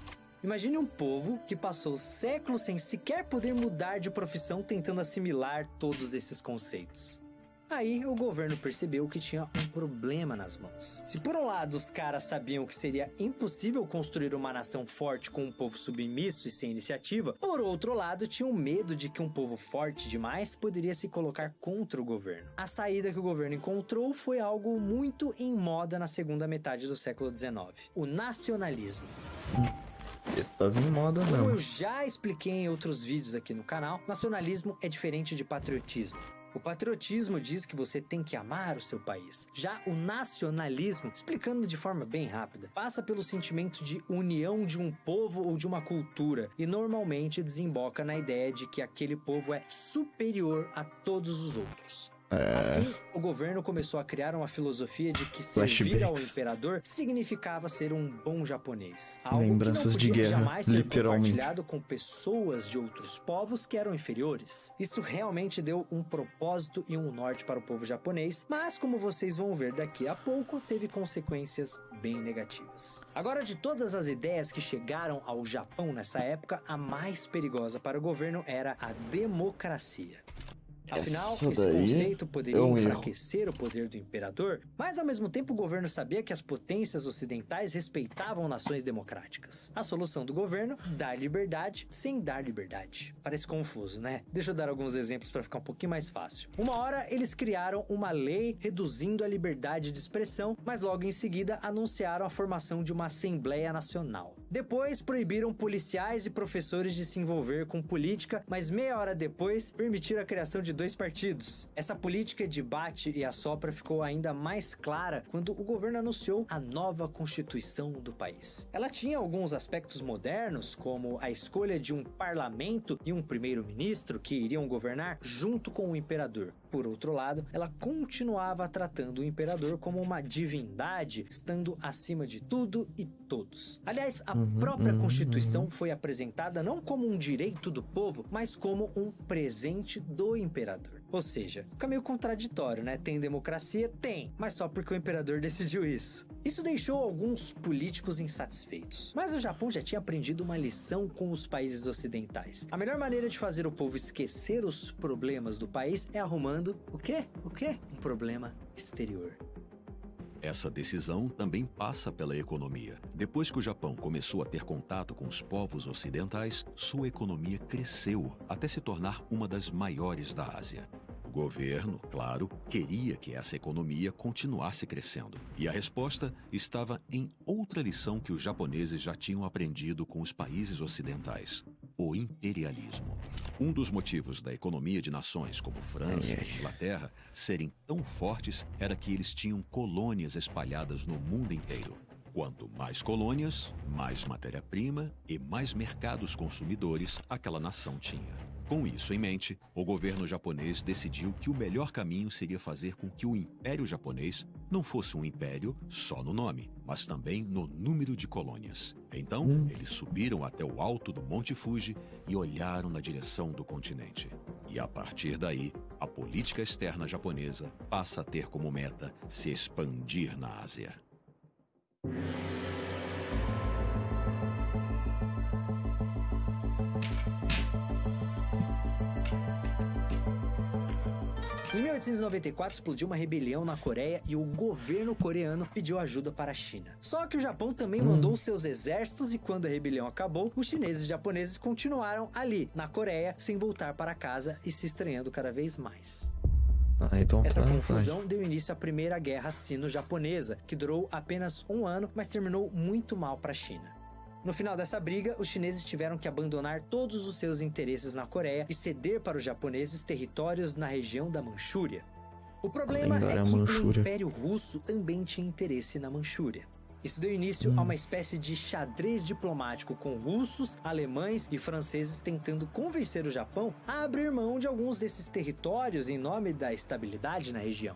Imagine um povo que passou séculos sem sequer poder mudar de profissão tentando assimilar todos esses conceitos. Aí o governo percebeu que tinha um problema nas mãos. Se por um lado os caras sabiam que seria impossível construir uma nação forte com um povo submisso e sem iniciativa, por outro lado tinham medo de que um povo forte demais poderia se colocar contra o governo. A saída que o governo encontrou foi algo muito em moda na segunda metade do século XIX: o nacionalismo. Tava em moda Como não. eu já expliquei em outros vídeos aqui no canal, nacionalismo é diferente de patriotismo. O patriotismo diz que você tem que amar o seu país. Já o nacionalismo, explicando de forma bem rápida, passa pelo sentimento de união de um povo ou de uma cultura e normalmente desemboca na ideia de que aquele povo é superior a todos os outros. Assim, o governo começou a criar uma filosofia de que servir ao imperador significava ser um bom japonês. Algo Lembranças que não de podia guerra, jamais ser literalmente. compartilhado com pessoas de outros povos que eram inferiores. Isso realmente deu um propósito e um norte para o povo japonês, mas como vocês vão ver daqui a pouco, teve consequências bem negativas. Agora, de todas as ideias que chegaram ao Japão nessa época, a mais perigosa para o governo era a democracia. Afinal, esse conceito poderia enfraquecer o poder do imperador, mas ao mesmo tempo o governo sabia que as potências ocidentais respeitavam nações democráticas. A solução do governo: dar liberdade sem dar liberdade. Parece confuso, né? Deixa eu dar alguns exemplos para ficar um pouquinho mais fácil. Uma hora eles criaram uma lei reduzindo a liberdade de expressão, mas logo em seguida anunciaram a formação de uma Assembleia Nacional. Depois proibiram policiais e professores de se envolver com política, mas meia hora depois permitiram a criação de 2 partidos. Essa política de bate e assopra ficou ainda mais clara quando o governo anunciou a nova Constituição do país. Ela tinha alguns aspectos modernos, como a escolha de um parlamento e um primeiro-ministro que iriam governar junto com o imperador. Por outro lado, ela continuava tratando o imperador como uma divindade, estando acima de tudo e todos. Aliás, a própria Constituição foi apresentada não como um direito do povo, mas como um presente do imperador. Ou seja, fica meio contraditório, né? Tem democracia? Tem, mas só porque o imperador decidiu isso. Isso deixou alguns políticos insatisfeitos. Mas o Japão já tinha aprendido uma lição com os países ocidentais. A melhor maneira de fazer o povo esquecer os problemas do país é arrumando o quê? Um problema exterior. Essa decisão também passa pela economia. Depois que o Japão começou a ter contato com os povos ocidentais, sua economia cresceu até se tornar uma das maiores da Ásia. O governo, claro, queria que essa economia continuasse crescendo. E a resposta estava em outra lição que os japoneses já tinham aprendido com os países ocidentais: o imperialismo. Um dos motivos da economia de nações como França e Inglaterra serem tão fortes era que eles tinham colônias espalhadas no mundo inteiro. Quanto mais colônias, mais matéria-prima e mais mercados consumidores aquela nação tinha. Com isso em mente, o governo japonês decidiu que o melhor caminho seria fazer com que o Império Japonês não fosse um império só no nome, mas também no número de colônias. Então, eles subiram até o alto do Monte Fuji e olharam na direção do continente. E a partir daí, a política externa japonesa passa a ter como meta se expandir na Ásia. Em 1894 explodiu uma rebelião na Coreia e o governo coreano pediu ajuda para a China. Só que o Japão também mandou seus exércitos e quando a rebelião acabou, os chineses e japoneses continuaram ali, na Coreia, sem voltar para casa e se estranhando cada vez mais. Essa confusão deu início à Primeira Guerra Sino-Japonesa, que durou apenas 1 ano, mas terminou muito mal para a China. No final dessa briga, os chineses tiveram que abandonar todos os seus interesses na Coreia e ceder para os japoneses territórios na região da Manchúria. O problema é que o Império Russo também tinha interesse na Manchúria. Isso deu início a uma espécie de xadrez diplomático com russos, alemães e franceses tentando convencer o Japão a abrir mão de alguns desses territórios em nome da estabilidade na região.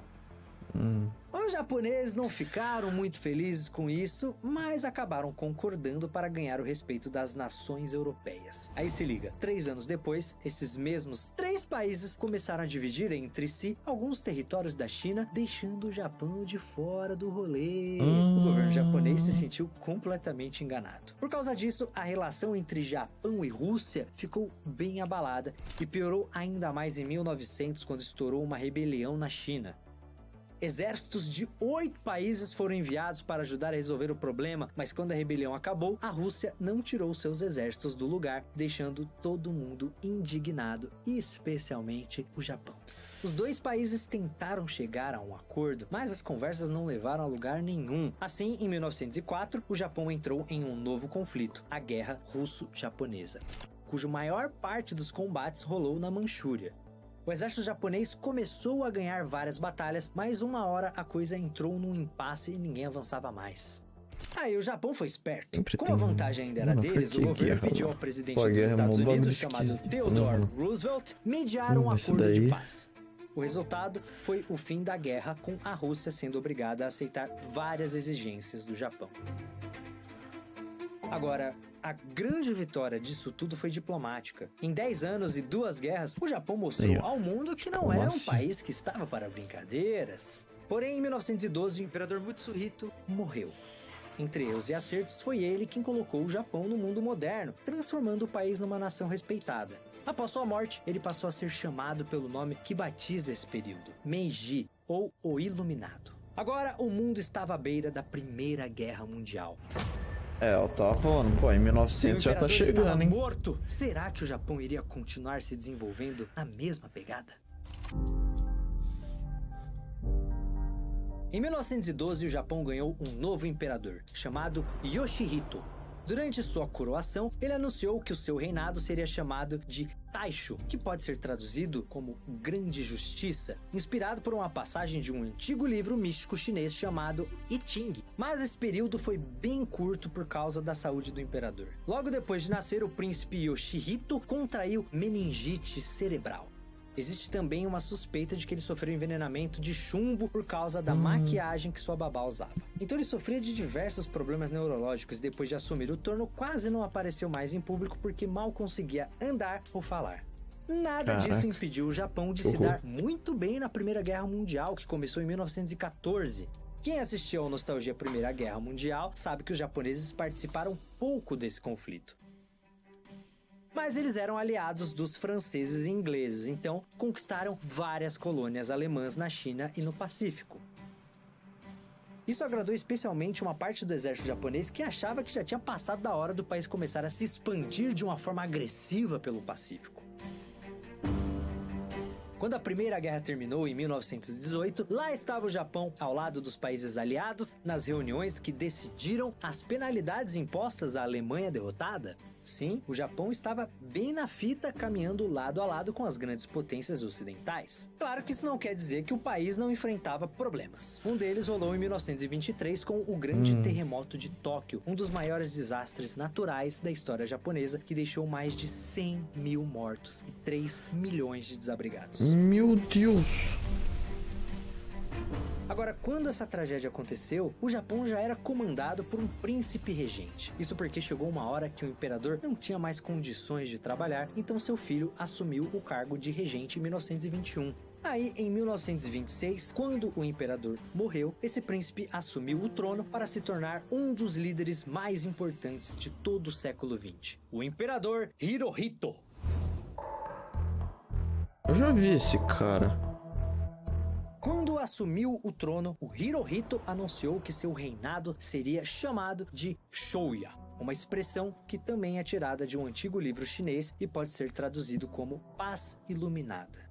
Os japoneses não ficaram muito felizes com isso, mas acabaram concordando para ganhar o respeito das nações europeias. Aí se liga, 3 anos depois, esses mesmos 3 países começaram a dividir entre si alguns territórios da China, deixando o Japão de fora do rolê. O governo japonês se sentiu completamente enganado. Por causa disso, a relação entre Japão e Rússia ficou bem abalada e piorou ainda mais em 1900, quando estourou uma rebelião na China. Exércitos de 8 países foram enviados para ajudar a resolver o problema, mas quando a rebelião acabou, a Rússia não tirou seus exércitos do lugar, deixando todo mundo indignado, especialmente o Japão. Os dois países tentaram chegar a um acordo, mas as conversas não levaram a lugar nenhum. Assim, em 1904, o Japão entrou em um novo conflito, a Guerra Russo-Japonesa, cuja maior parte dos combates rolou na Manchúria. O exército japonês começou a ganhar várias batalhas, mas uma hora a coisa entrou num impasse e ninguém avançava mais. Aí o Japão foi esperto. Como a vantagem ainda era deles, o governo pediu ao presidente dos Estados Unidos, chamado Theodore Roosevelt, mediar um acordo de paz. O resultado foi o fim da guerra, com a Rússia sendo obrigada a aceitar várias exigências do Japão. Agora, a grande vitória disso tudo foi diplomática. Em 10 anos e 2 guerras, o Japão mostrou ao mundo que não era um país que estava para brincadeiras. Porém, em 1912, o imperador Mutsuhito morreu. Entre erros e acertos, foi ele quem colocou o Japão no mundo moderno, transformando o país numa nação respeitada. Após sua morte, ele passou a ser chamado pelo nome que batiza esse período, Meiji, ou o Iluminado. Agora, o mundo estava à beira da Primeira Guerra Mundial. Eu tava falando, pô, em 1900 já tá chegando, hein? Morto. Será que o Japão iria continuar se desenvolvendo na mesma pegada? Em 1912, o Japão ganhou um novo imperador, chamado Yoshihito. Durante sua coroação, ele anunciou que o seu reinado seria chamado de Taisho, que pode ser traduzido como Grande Justiça, inspirado por uma passagem de um antigo livro místico chinês chamado I Ching. Mas esse período foi bem curto por causa da saúde do imperador. Logo depois de nascer, o príncipe Yoshihito contraiu meningite cerebral. Existe também uma suspeita de que ele sofreu envenenamento de chumbo por causa da maquiagem que sua babá usava. Então ele sofria de diversos problemas neurológicos e depois de assumir o trono quase não apareceu mais em público porque mal conseguia andar ou falar. Nada disso impediu o Japão de se dar muito bem na Primeira Guerra Mundial, que começou em 1914. Quem assistiu ao Nostalgia Primeira Guerra Mundial sabe que os japoneses participaram pouco desse conflito. Mas eles eram aliados dos franceses e ingleses, então conquistaram várias colônias alemãs na China e no Pacífico. Isso agradou especialmente uma parte do exército japonês que achava que já tinha passado da hora do país começar a se expandir de uma forma agressiva pelo Pacífico. Quando a Primeira Guerra terminou em 1918, lá estava o Japão ao lado dos países aliados nas reuniões que decidiram as penalidades impostas à Alemanha derrotada. Sim, o Japão estava bem na fita, caminhando lado a lado com as grandes potências ocidentais. Claro que isso não quer dizer que o país não enfrentava problemas. Um deles rolou em 1923 com o grande terremoto de Tóquio, um dos maiores desastres naturais da história japonesa, que deixou mais de 100 mil mortos e 3 milhões de desabrigados. Meu Deus! Agora, quando essa tragédia aconteceu, o Japão já era comandado por um príncipe regente. Isso porque chegou uma hora que o imperador não tinha mais condições de trabalhar, então seu filho assumiu o cargo de regente em 1921. Aí, em 1926, quando o imperador morreu, esse príncipe assumiu o trono para se tornar um dos líderes mais importantes de todo o século XX, o imperador Hirohito. Eu já vi esse cara. Quando assumiu o trono, o Hirohito anunciou que seu reinado seria chamado de Shouya, uma expressão que também é tirada de um antigo livro chinês e pode ser traduzido como Paz Iluminada.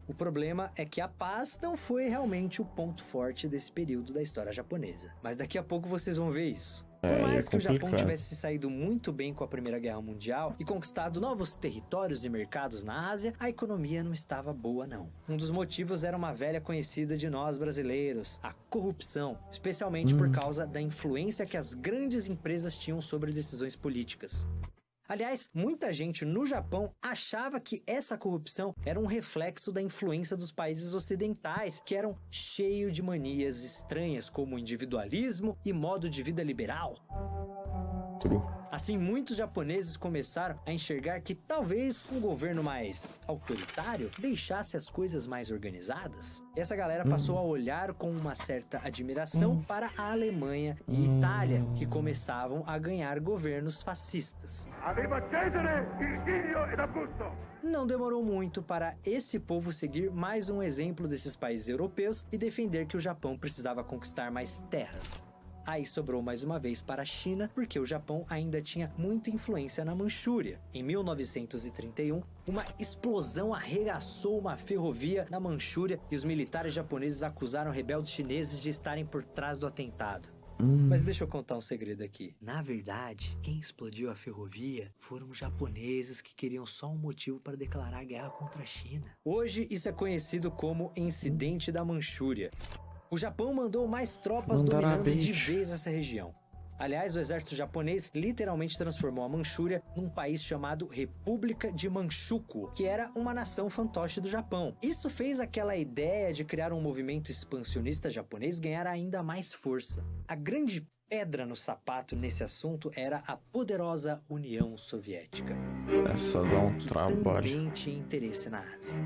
O problema é que a paz não foi realmente o ponto forte desse período da história japonesa, mas daqui a pouco vocês vão ver isso. Por mais que o Japão tivesse saído muito bem com a Primeira Guerra Mundial e conquistado novos territórios e mercados na Ásia, a economia não estava boa não. Um dos motivos era uma velha conhecida de nós brasileiros, a corrupção, especialmente por causa da influência que as grandes empresas tinham sobre decisões políticas. Aliás, muita gente no Japão achava que essa corrupção era um reflexo da influência dos países ocidentais, que eram cheios de manias estranhas como individualismo e modo de vida liberal. Assim, muitos japoneses começaram a enxergar que talvez um governo mais autoritário deixasse as coisas mais organizadas. Essa galera passou a olhar com uma certa admiração para a Alemanha e Itália, que começavam a ganhar governos fascistas. Não demorou muito para esse povo seguir mais um exemplo desses países europeus e defender que o Japão precisava conquistar mais terras. Aí sobrou mais uma vez para a China, porque o Japão ainda tinha muita influência na Manchúria. Em 1931, uma explosão arregaçou uma ferrovia na Manchúria e os militares japoneses acusaram rebeldes chineses de estarem por trás do atentado. Mas deixa eu contar um segredo aqui. Na verdade, quem explodiu a ferrovia foram os japoneses que queriam só um motivo para declarar guerra contra a China. Hoje, isso é conhecido como Incidente da Manchúria. O Japão mandou mais tropas dominando de vez essa região. Aliás, o exército japonês literalmente transformou a Manchúria num país chamado República de Manchukuo, que era uma nação fantoche do Japão. Isso fez aquela ideia de criar um movimento expansionista japonês ganhar ainda mais força. A grande pedra no sapato nesse assunto era a poderosa União Soviética. Essa dá um trabalho. Também tinha interesse na Ásia.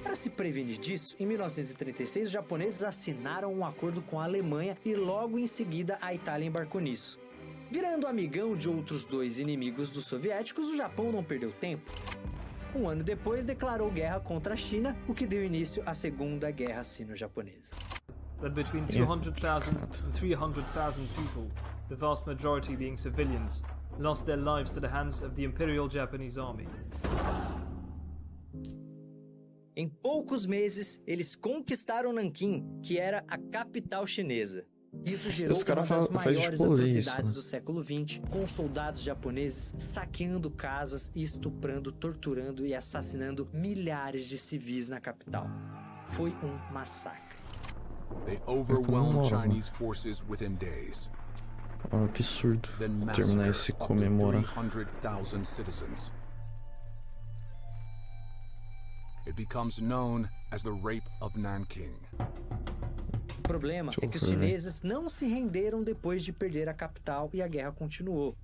Para se prevenir disso, em 1936 os japoneses assinaram um acordo com a Alemanha e logo em seguida a Itália embarcou nisso. Virando amigão de outros dois inimigos dos soviéticos, o Japão não perdeu tempo. Um ano depois declarou guerra contra a China, o que deu início à Segunda Guerra Sino-Japonesa. That between 200,000 and 300,000 people, the vast majority being civilians, lost their lives to the hands of the Imperial Japanese Army. Em poucos meses, eles conquistaram Nanquim, que era a capital chinesa. Isso gerou uma das maiores atrocidades do século XX, com soldados japoneses saqueando casas e estuprando, torturando e assassinando milhares de civis na capital. Foi um massacre. They overwhelmed Chinese forces within days. Absurdo terminar esse comemorar. 300,000 citizens. It becomes known as the Rape of Nanking. O problema é que os chineses não se renderam depois de perder a capital e a guerra continuou.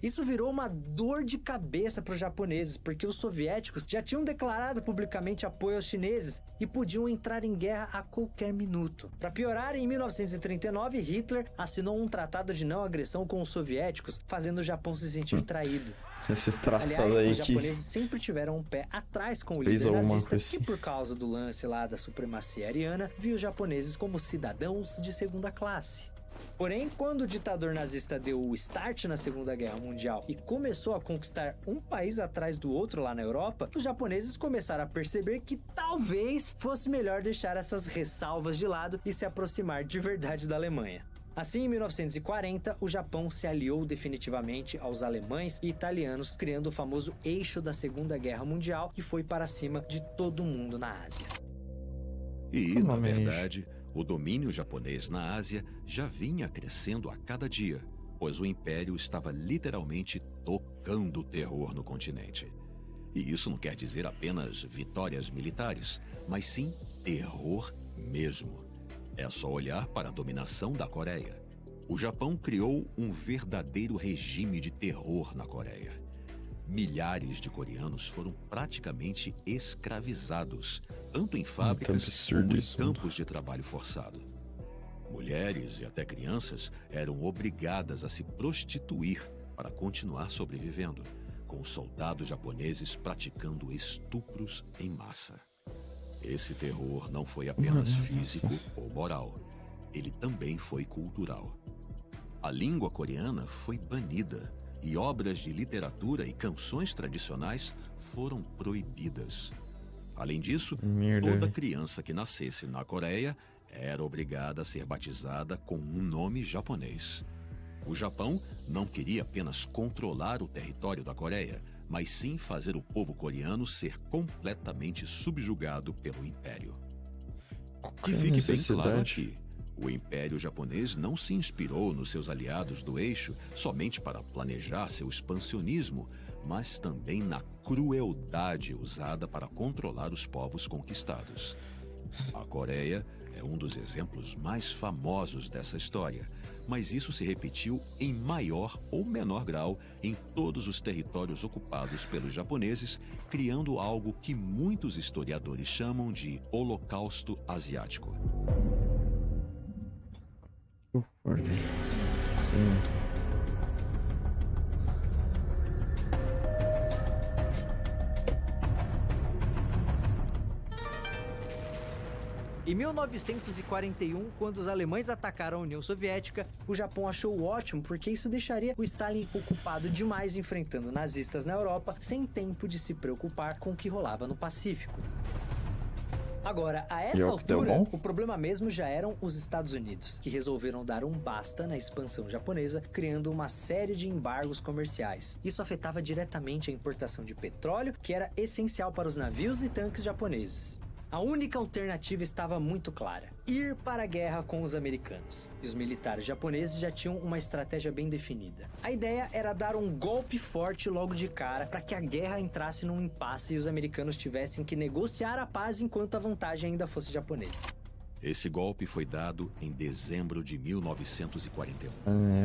Isso virou uma dor de cabeça para os japoneses, porque os soviéticos já tinham declarado publicamente apoio aos chineses e podiam entrar em guerra a qualquer minuto. Para piorar, em 1939, Hitler assinou um tratado de não agressão com os soviéticos, fazendo o Japão se sentir traído. Esse tratado Aliás, aí os japoneses sempre tiveram um pé atrás com o líder nazista, que por causa do lance lá da supremacia ariana, viu os japoneses como cidadãos de segunda classe. Porém, quando o ditador nazista deu o start na Segunda Guerra Mundial e começou a conquistar um país atrás do outro lá na Europa, os japoneses começaram a perceber que talvez fosse melhor deixar essas ressalvas de lado e se aproximar de verdade da Alemanha. Assim, em 1940, o Japão se aliou definitivamente aos alemães e italianos, criando o famoso eixo da Segunda Guerra Mundial, que foi para cima de todo mundo na Ásia. E, na verdade, o domínio japonês na Ásia já vinha crescendo a cada dia, pois o Império estava literalmente tocando terror no continente. E isso não quer dizer apenas vitórias militares, mas sim terror mesmo. É só olhar para a dominação da Coreia. O Japão criou um verdadeiro regime de terror na Coreia. Milhares de coreanos foram praticamente escravizados, tanto em fábricas como em campos de trabalho forçado. Mulheres e até crianças eram obrigadas a se prostituir para continuar sobrevivendo, com os soldados japoneses praticando estupros em massa. Esse terror não foi apenas físico ou moral, ele também foi cultural. A língua coreana foi banida e obras de literatura e canções tradicionais foram proibidas. Além disso, toda criança que nascesse na Coreia era obrigada a ser batizada com um nome japonês. O Japão não queria apenas controlar o território da Coreia, mas sim fazer o povo coreano ser completamente subjugado pelo Império. Que fique bem claro aqui, o Império japonês não se inspirou nos seus aliados do eixo somente para planejar seu expansionismo, mas também na crueldade usada para controlar os povos conquistados. A Coreia é um dos exemplos mais famosos dessa história, mas isso se repetiu em maior ou menor grau em todos os territórios ocupados pelos japoneses, criando algo que muitos historiadores chamam de Holocausto Asiático. Sim. Em 1941, quando os alemães atacaram a União Soviética, o Japão achou ótimo porque isso deixaria o Stalin ocupado demais enfrentando nazistas na Europa, sem tempo de se preocupar com o que rolava no Pacífico. Agora, a essa altura, o problema mesmo já eram os Estados Unidos, que resolveram dar um basta na expansão japonesa, criando uma série de embargos comerciais. Isso afetava diretamente a importação de petróleo, que era essencial para os navios e tanques japoneses. A única alternativa estava muito clara: ir para a guerra com os americanos. E os militares japoneses já tinham uma estratégia bem definida. A ideia era dar um golpe forte logo de cara para que a guerra entrasse num impasse e os americanos tivessem que negociar a paz enquanto a vantagem ainda fosse japonesa. Esse golpe foi dado em dezembro de 1941.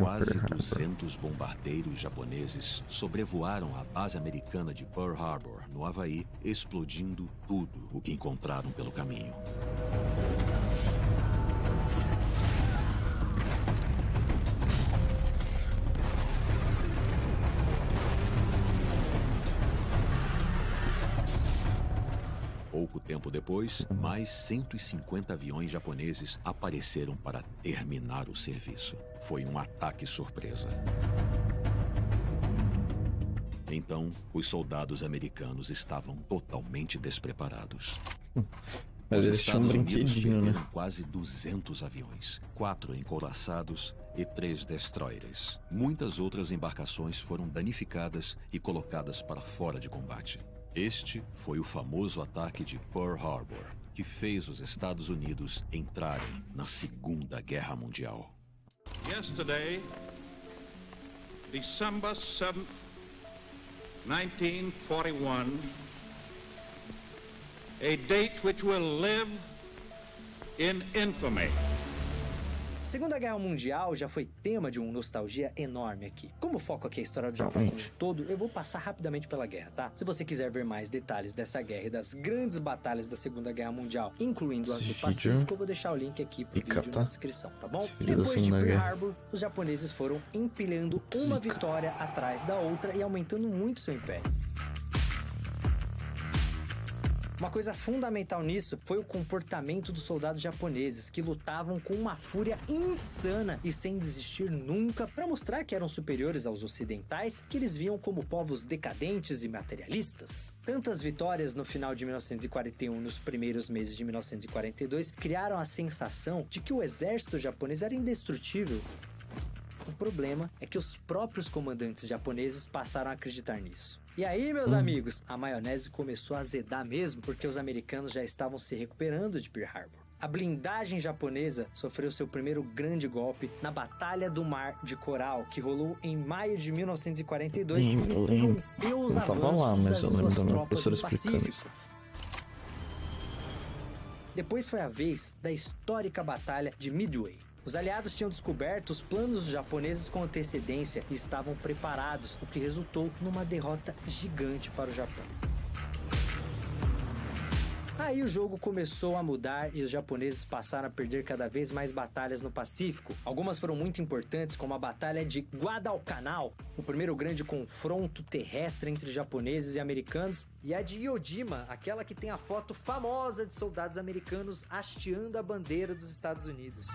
Quase 200 bombardeiros japoneses sobrevoaram a base americana de Pearl Harbor, no Havaí, explodindo tudo o que encontraram pelo caminho. Pouco tempo depois, mais 150 aviões japoneses apareceram para terminar o serviço. Foi um ataque surpresa. Então, os soldados americanos estavam totalmente despreparados. Mas eles tinham um brinquedinho, né? Quase 200 aviões, 4 encouraçados e 3 destroyers. Muitas outras embarcações foram danificadas e colocadas para fora de combate. Este foi o famoso ataque de Pearl Harbor, que fez os Estados Unidos entrarem na Segunda Guerra Mundial. Yesterday, December 7th, 1941, a date which will live in infamy. A Segunda Guerra Mundial já foi tema de uma nostalgia enorme aqui. Como o foco aqui é a história do Japão como um todo, eu vou passar rapidamente pela guerra, tá? Se você quiser ver mais detalhes dessa guerra e das grandes batalhas da Segunda Guerra Mundial, incluindo as do Pacífico, eu vou deixar o link aqui pro vídeo na descrição, tá bom? Depois de Pearl Harbor, os japoneses foram empilhando uma vitória atrás da outra e aumentando muito seu império. Uma coisa fundamental nisso foi o comportamento dos soldados japoneses, que lutavam com uma fúria insana e sem desistir nunca, para mostrar que eram superiores aos ocidentais, que eles viam como povos decadentes e materialistas. Tantas vitórias no final de 1941 e nos primeiros meses de 1942 criaram a sensação de que o exército japonês era indestrutível. O problema é que os próprios comandantes japoneses passaram a acreditar nisso. E aí, meus amigos, a maionese começou a azedar mesmo, porque os americanos já estavam se recuperando de Pearl Harbor. A blindagem japonesa sofreu seu primeiro grande golpe na Batalha do Mar de Coral, que rolou em maio de 1942 e interrompeu os avanços das suas tropas no Pacífico. Depois foi a vez da histórica Batalha de Midway. Os aliados tinham descoberto os planos dos japoneses com antecedência e estavam preparados, o que resultou numa derrota gigante para o Japão. Aí o jogo começou a mudar e os japoneses passaram a perder cada vez mais batalhas no Pacífico. Algumas foram muito importantes, como a Batalha de Guadalcanal, o primeiro grande confronto terrestre entre japoneses e americanos, e a de Iwo Jima, aquela que tem a foto famosa de soldados americanos hasteando a bandeira dos Estados Unidos.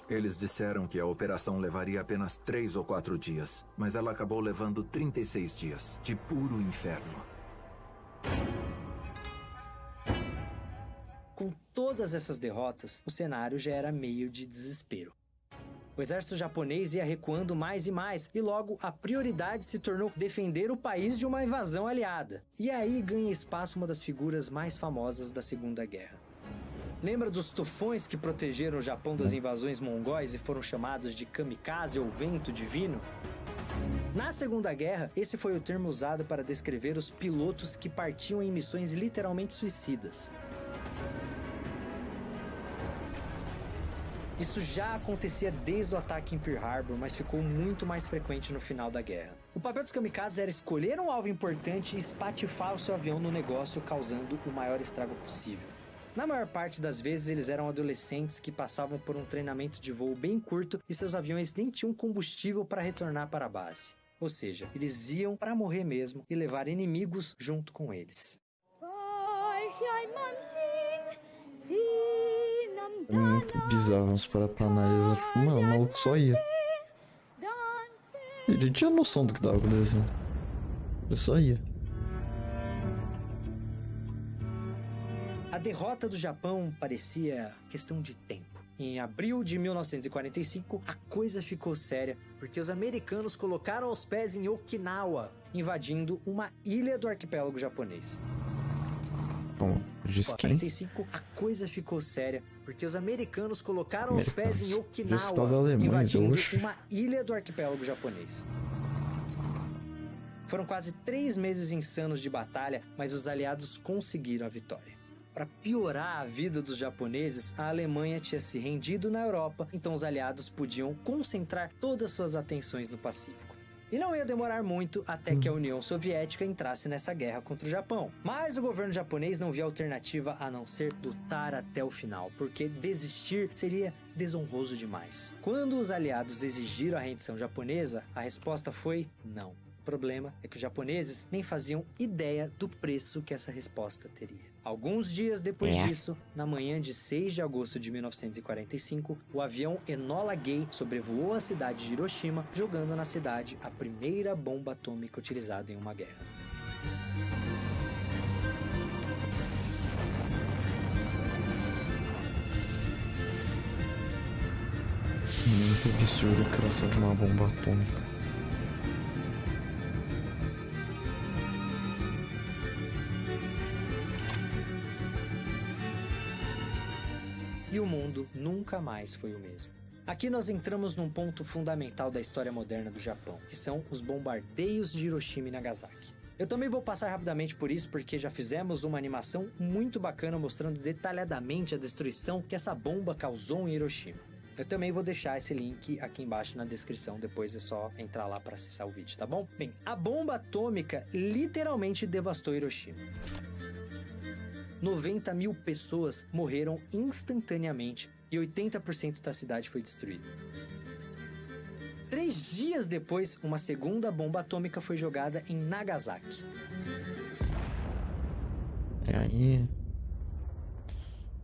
Eles disseram que a operação levaria apenas 3 ou 4 dias, mas ela acabou levando 36 dias, de puro inferno. Com todas essas derrotas, o cenário já era meio de desespero. O exército japonês ia recuando mais e mais, e logo a prioridade se tornou defender o país de uma invasão aliada. E aí ganha espaço uma das figuras mais famosas da Segunda Guerra. Lembra dos tufões que protegeram o Japão das invasões mongóis e foram chamados de kamikaze ou vento divino? Na Segunda Guerra, esse foi o termo usado para descrever os pilotos que partiam em missões literalmente suicidas. Isso já acontecia desde o ataque em Pearl Harbor, mas ficou muito mais frequente no final da guerra. O papel dos kamikazes era escolher um alvo importante e espatifar o seu avião no negócio, causando o maior estrago possível. Na maior parte das vezes, eles eram adolescentes que passavam por um treinamento de voo bem curto e seus aviões nem tinham combustível para retornar para a base. Ou seja, eles iam para morrer mesmo e levar inimigos junto com eles. Muito bizarro, vamos parar pra analisar. Tipo, mano, o maluco só ia. Ele tinha noção do que tava acontecendo. Ele só ia. A derrota do Japão parecia questão de tempo. Em abril de 1945, a coisa ficou séria, porque os americanos colocaram os pés em Okinawa, invadindo uma ilha do arquipélago japonês. Bom, disse quem? Em 1945, a coisa ficou séria, porque os americanos colocaram os pés em Okinawa, invadindo uma ilha do arquipélago japonês. Foram quase 3 meses insanos de batalha, mas os aliados conseguiram a vitória. Para piorar a vida dos japoneses, a Alemanha tinha se rendido na Europa, então os aliados podiam concentrar todas suas atenções no Pacífico. E não ia demorar muito até que a União Soviética entrasse nessa guerra contra o Japão. Mas o governo japonês não via alternativa a não ser lutar até o final, porque desistir seria desonroso demais. Quando os aliados exigiram a rendição japonesa, a resposta foi não. O problema é que os japoneses nem faziam ideia do preço que essa resposta teria. Alguns dias depois disso, na manhã de 6 de agosto de 1945, o avião Enola Gay sobrevoou a cidade de Hiroshima, jogando na cidade a primeira bomba atômica utilizada em uma guerra. Muito absurdo a criação de uma bomba atômica. E o mundo nunca mais foi o mesmo. Aqui nós entramos num ponto fundamental da história moderna do Japão, que são os bombardeios de Hiroshima e Nagasaki. Eu também vou passar rapidamente por isso porque já fizemos uma animação muito bacana mostrando detalhadamente a destruição que essa bomba causou em Hiroshima. Eu também vou deixar esse link aqui embaixo na descrição, depois é só entrar lá para acessar o vídeo, tá bom? Bem, a bomba atômica literalmente devastou Hiroshima. 90 mil pessoas morreram instantaneamente e 80% da cidade foi destruída. 3 dias depois, uma segunda bomba atômica foi jogada em Nagasaki. É aí...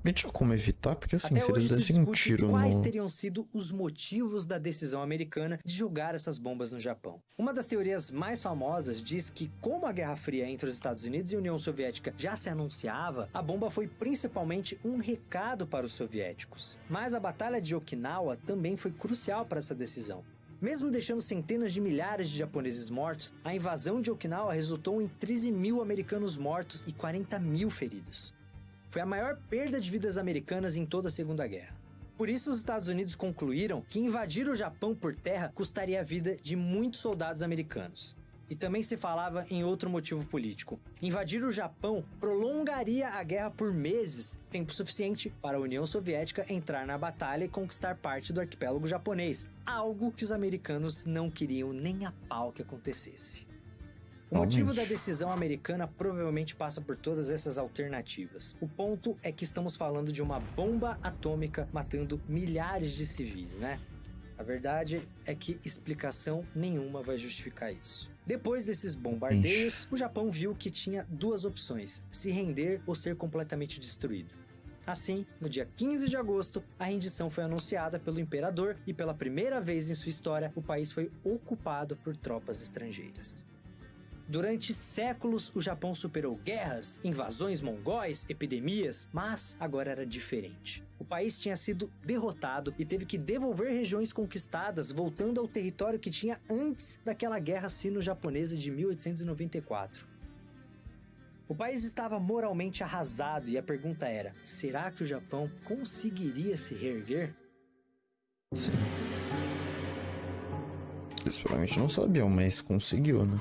Me tinha como evitar, porque assim, Até se eles dessem um tiro quais no... teriam sido os motivos da decisão americana de jogar essas bombas no Japão. Uma das teorias mais famosas diz que, como a Guerra Fria entre os Estados Unidos e a União Soviética já se anunciava, a bomba foi principalmente um recado para os soviéticos. Mas a Batalha de Okinawa também foi crucial para essa decisão. Mesmo deixando centenas de milhares de japoneses mortos, a invasão de Okinawa resultou em 13 mil americanos mortos e 40 mil feridos. Foi a maior perda de vidas americanas em toda a Segunda Guerra. Por isso, os Estados Unidos concluíram que invadir o Japão por terra custaria a vida de muitos soldados americanos. E também se falava em outro motivo político. Invadir o Japão prolongaria a guerra por meses, tempo suficiente para a União Soviética entrar na batalha e conquistar parte do arquipélago japonês, algo que os americanos não queriam nem a pau que acontecesse. O motivo da decisão americana provavelmente passa por todas essas alternativas. O ponto é que estamos falando de uma bomba atômica matando milhares de civis, né? A verdade é que explicação nenhuma vai justificar isso. Depois desses bombardeios, o Japão viu que tinha 2 opções: se render ou ser completamente destruído. Assim, no dia 15 de agosto, a rendição foi anunciada pelo imperador e pela primeira vez em sua história, o país foi ocupado por tropas estrangeiras. Durante séculos, o Japão superou guerras, invasões mongóis, epidemias, mas agora era diferente. O país tinha sido derrotado e teve que devolver regiões conquistadas, voltando ao território que tinha antes daquela guerra sino-japonesa de 1894. O país estava moralmente arrasado e a pergunta era: será que o Japão conseguiria se reerguer? Sim. Eles provavelmente não sabiam, mas conseguiu, né?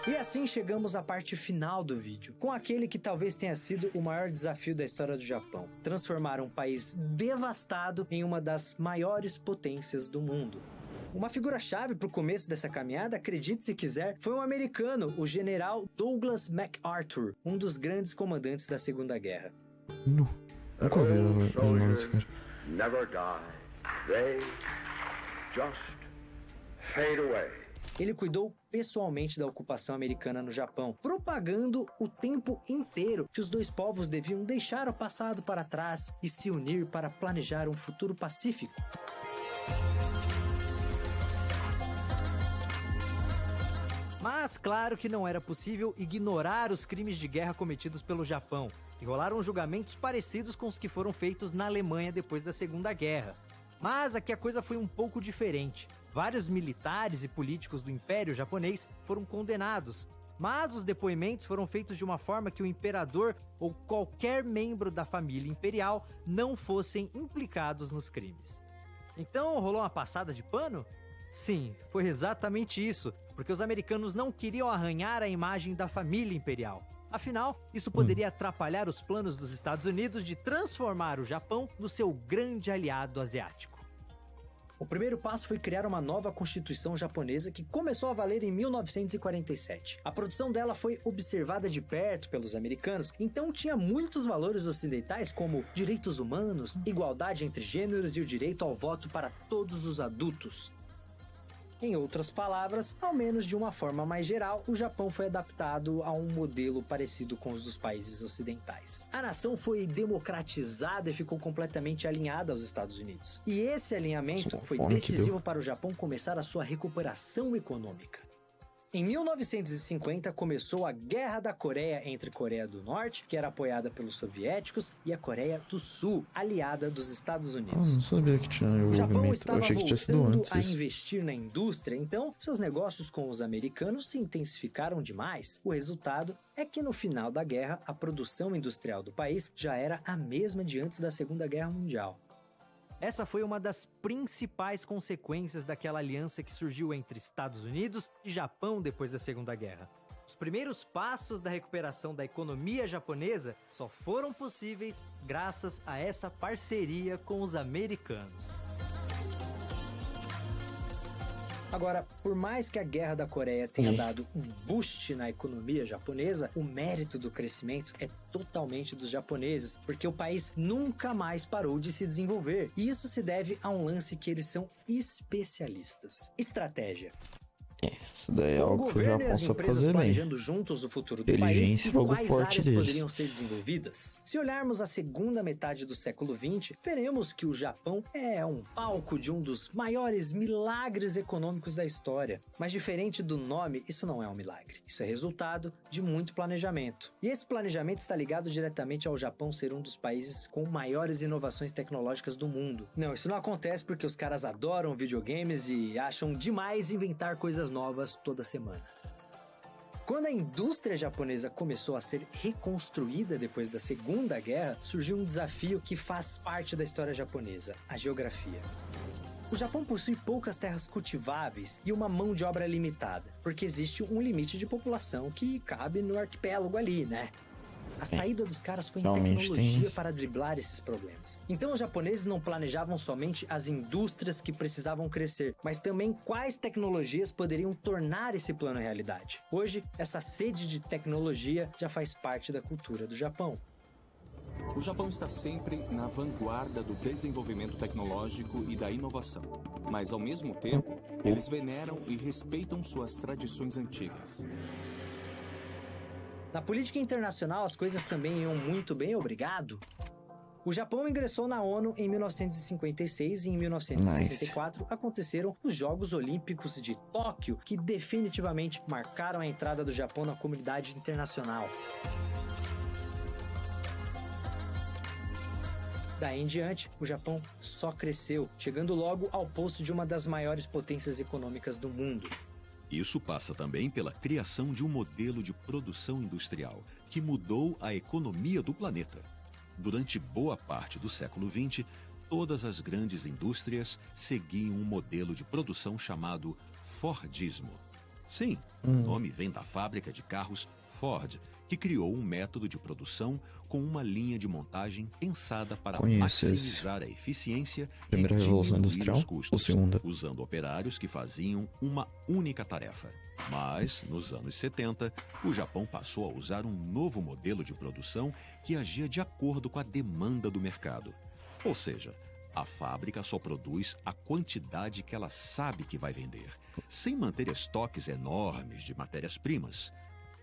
E assim chegamos à parte final do vídeo, com aquele que talvez tenha sido o maior desafio da história do Japão: transformar um país devastado em uma das maiores potências do mundo. Uma figura-chave para o começo dessa caminhada, acredite se quiser, foi um americano, o general Douglas MacArthur, um dos grandes comandantes da Segunda Guerra. Nunca ouvi o nome desse cara. Never die. They just fade away. Ele cuidou pessoalmente da ocupação americana no Japão, propagando o tempo inteiro que os dois povos deviam deixar o passado para trás e se unir para planejar um futuro pacífico. Mas claro que não era possível ignorar os crimes de guerra cometidos pelo Japão, e rolaram julgamentos parecidos com os que foram feitos na Alemanha depois da Segunda Guerra. Mas aqui a coisa foi um pouco diferente. Vários militares e políticos do Império Japonês foram condenados, mas os depoimentos foram feitos de uma forma que o imperador ou qualquer membro da família imperial não fossem implicados nos crimes. Então rolou uma passada de pano? Sim, foi exatamente isso, porque os americanos não queriam arranhar a imagem da família imperial. Afinal, isso poderia atrapalhar os planos dos Estados Unidos de transformar o Japão no seu grande aliado asiático. O primeiro passo foi criar uma nova constituição japonesa que começou a valer em 1947. A produção dela foi observada de perto pelos americanos, então tinha muitos valores ocidentais como direitos humanos, igualdade entre gêneros e o direito ao voto para todos os adultos. Em outras palavras, ao menos de uma forma mais geral, o Japão foi adaptado a um modelo parecido com os dos países ocidentais. A nação foi democratizada e ficou completamente alinhada aos Estados Unidos. E esse alinhamento foi decisivo para o Japão começar a sua recuperação econômica. Em 1950 começou a Guerra da Coreia entre Coreia do Norte, que era apoiada pelos soviéticos, e a Coreia do Sul, aliada dos Estados Unidos. Não sabia que tinha O Japão envolvimento. Eu estava achei que tinha sido voltando antes a isso. investir na indústria, então seus negócios com os americanos se intensificaram demais. O resultado é que no final da guerra, a produção industrial do país já era a mesma de antes da Segunda Guerra Mundial. Essa foi uma das principais consequências daquela aliança que surgiu entre Estados Unidos e Japão depois da Segunda Guerra. Os primeiros passos da recuperação da economia japonesa só foram possíveis graças a essa parceria com os americanos. Agora, por mais que a Guerra da Coreia tenha dado um boost na economia japonesa, o mérito do crescimento é totalmente dos japoneses, porque o país nunca mais parou de se desenvolver. E isso se deve a um lance que eles são especialistas: estratégia. Isso daí é O algo que o governo e Japão as sabe empresas fazer bem. planejando juntos o futuro do país Inteligência e é algo quais forte áreas deles. poderiam ser desenvolvidas. Se olharmos a segunda metade do século XX, veremos que o Japão é um palco de um dos maiores milagres econômicos da história. Mas diferente do nome, isso não é um milagre. Isso é resultado de muito planejamento. E esse planejamento está ligado diretamente ao Japão ser um dos países com maiores inovações tecnológicas do mundo. Não, isso não acontece porque os caras adoram videogames e acham demais inventar coisas novas toda semana. Quando a indústria japonesa começou a ser reconstruída depois da Segunda Guerra, surgiu um desafio que faz parte da história japonesa: a geografia. O Japão possui poucas terras cultiváveis e uma mão de obra limitada, porque existe um limite de população que cabe no arquipélago ali, né? A saída dos caras foi em realmente tem tecnologia isso. para driblar esses problemas. Então os japoneses não planejavam somente as indústrias que precisavam crescer, mas também quais tecnologias poderiam tornar esse plano realidade. Hoje, essa sede de tecnologia já faz parte da cultura do Japão. O Japão está sempre na vanguarda do desenvolvimento tecnológico e da inovação. Mas, ao mesmo tempo, eles veneram e respeitam suas tradições antigas. Na política internacional, as coisas também iam muito bem, obrigado. O Japão ingressou na ONU em 1956 e em 1964 aconteceram os Jogos Olímpicos de Tóquio, que definitivamente marcaram a entrada do Japão na comunidade internacional. Daí em diante, o Japão só cresceu, chegando logo ao posto de uma das maiores potências econômicas do mundo. Isso passa também pela criação de um modelo de produção industrial que mudou a economia do planeta. Durante boa parte do século XX, todas as grandes indústrias seguiam um modelo de produção chamado Fordismo. Sim, o nome vem da fábrica de carros Ford, que criou um método de produção com uma linha de montagem pensada para maximizar a eficiência Primeira e Revolução diminuir Industrial os custos, ou segunda? usando operários que faziam uma única tarefa. Mas, nos anos 70, o Japão passou a usar um novo modelo de produção que agia de acordo com a demanda do mercado. Ou seja, A fábrica só produz a quantidade que ela sabe que vai vender, sem manter estoques enormes de matérias-primas.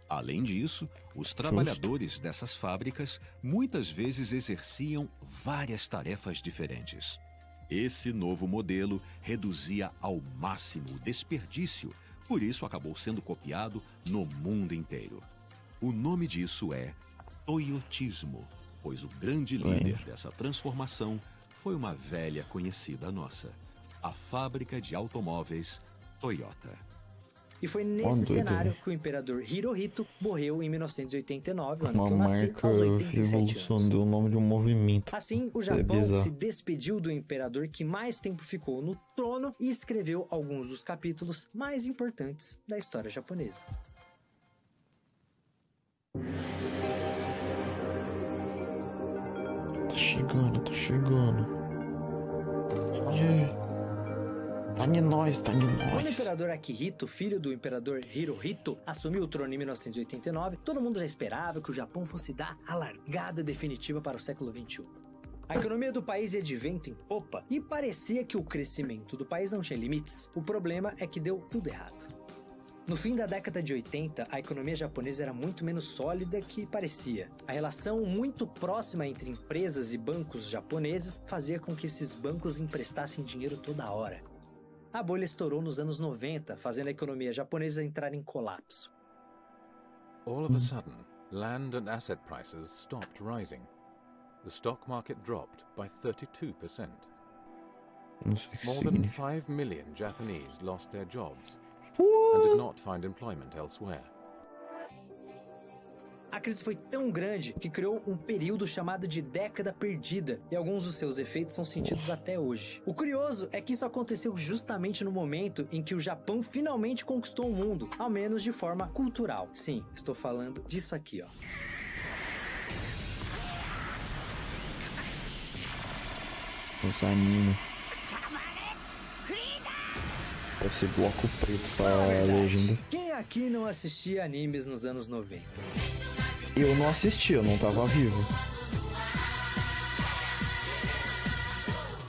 Além disso, os trabalhadores dessas fábricas muitas vezes exerciam várias tarefas diferentes. Esse novo modelo reduzia ao máximo o desperdício, por isso acabou sendo copiado no mundo inteiro. O nome disso é toyotismo, pois o grande líder dessa transformação foi uma velha conhecida nossa, a fábrica de automóveis Toyota. E foi nesse cenário que o imperador Hirohito morreu em 1989, ano que eu nasci, aos 87 anos. Deu o nome de um movimento. Assim, o Japão se despediu do imperador que mais tempo ficou no trono e escreveu alguns dos capítulos mais importantes da história japonesa. Tá chegando, tá chegando. Tá de nós, tá de nós. Quando o imperador Akihito, filho do imperador Hirohito, assumiu o trono em 1989, todo mundo já esperava que o Japão fosse dar a largada definitiva para o século XXI. A economia do país ia de vento em popa e parecia que o crescimento do país não tinha limites. O problema é que deu tudo errado. No fim da década de 80, a economia japonesa era muito menos sólida que parecia. A relação muito próxima entre empresas e bancos japoneses fazia com que esses bancos emprestassem dinheiro toda hora. A bolha estourou nos anos 90, fazendo a economia japonesa entrar em colapso. All of a sudden, land and asset prices stopped rising. The stock market dropped by 32%. More than 5 million Japanese lost their jobs and did not find employment elsewhere. A crise foi tão grande que criou um período chamado de década perdida, e alguns dos seus efeitos são sentidos até hoje. O curioso é que isso aconteceu justamente no momento em que o Japão finalmente conquistou o mundo, ao menos de forma cultural. Sim, estou falando disso aqui, ó. Os anime. Esse bloco preto pra legenda. Quem aqui não assistia animes nos anos 90? Eu não assisti, eu não tava vivo.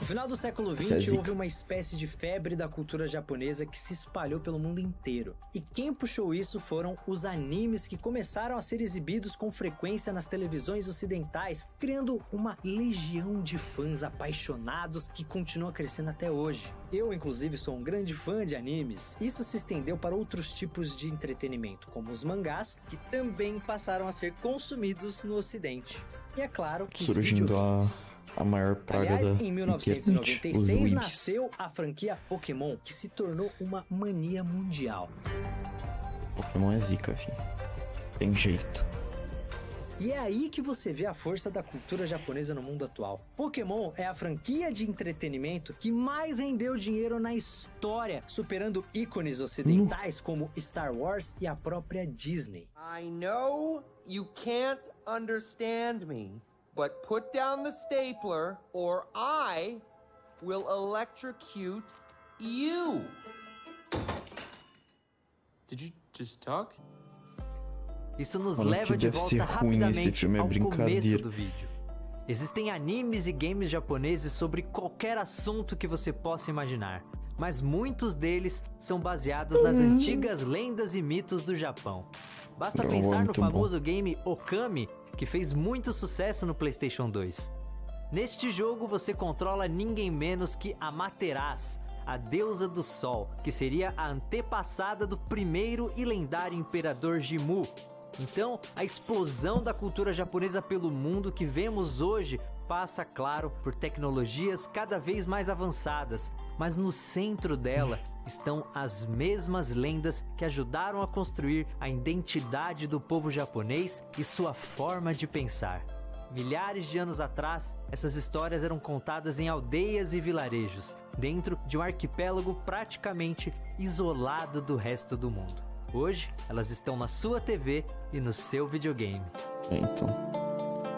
No final do século XX, houve uma espécie de febre da cultura japonesa que se espalhou pelo mundo inteiro. E quem puxou isso foram os animes, que começaram a ser exibidos com frequência nas televisões ocidentais, criando uma legião de fãs apaixonados que continua crescendo até hoje. Eu, inclusive, sou um grande fã de animes. Isso se estendeu para outros tipos de entretenimento, como os mangás, que também passaram a ser consumidos no ocidente. E é claro que surgindo a maior praga. Aliás, em 1996 nasceu a franquia Pokémon, que se tornou uma mania mundial. Pokémon é zica, filho. Tem jeito. E é aí que você vê a força da cultura japonesa no mundo atual. Pokémon é a franquia de entretenimento que mais rendeu dinheiro na história, superando ícones ocidentais como Star Wars e a própria Disney. I know you can't understand me, but put down the stapler or I will electrocute you. Did you just talk? Isso nos leva de volta rapidamente ao começo do vídeo. Existem animes e games japoneses sobre qualquer assunto que você possa imaginar, mas muitos deles são baseados nas antigas lendas e mitos do Japão. Basta pensar no famoso game Okami, que fez muito sucesso no PlayStation 2. Neste jogo você controla ninguém menos que Amaterasu, a deusa do sol, que seria a antepassada do primeiro e lendário imperador Jimmu. Então, a explosão da cultura japonesa pelo mundo que vemos hoje passa, claro, por tecnologias cada vez mais avançadas, mas no centro dela estão as mesmas lendas que ajudaram a construir a identidade do povo japonês e sua forma de pensar. Milhares de anos atrás, essas histórias eram contadas em aldeias e vilarejos, dentro de um arquipélago praticamente isolado do resto do mundo. Hoje, elas estão na sua TV e no seu videogame. Então,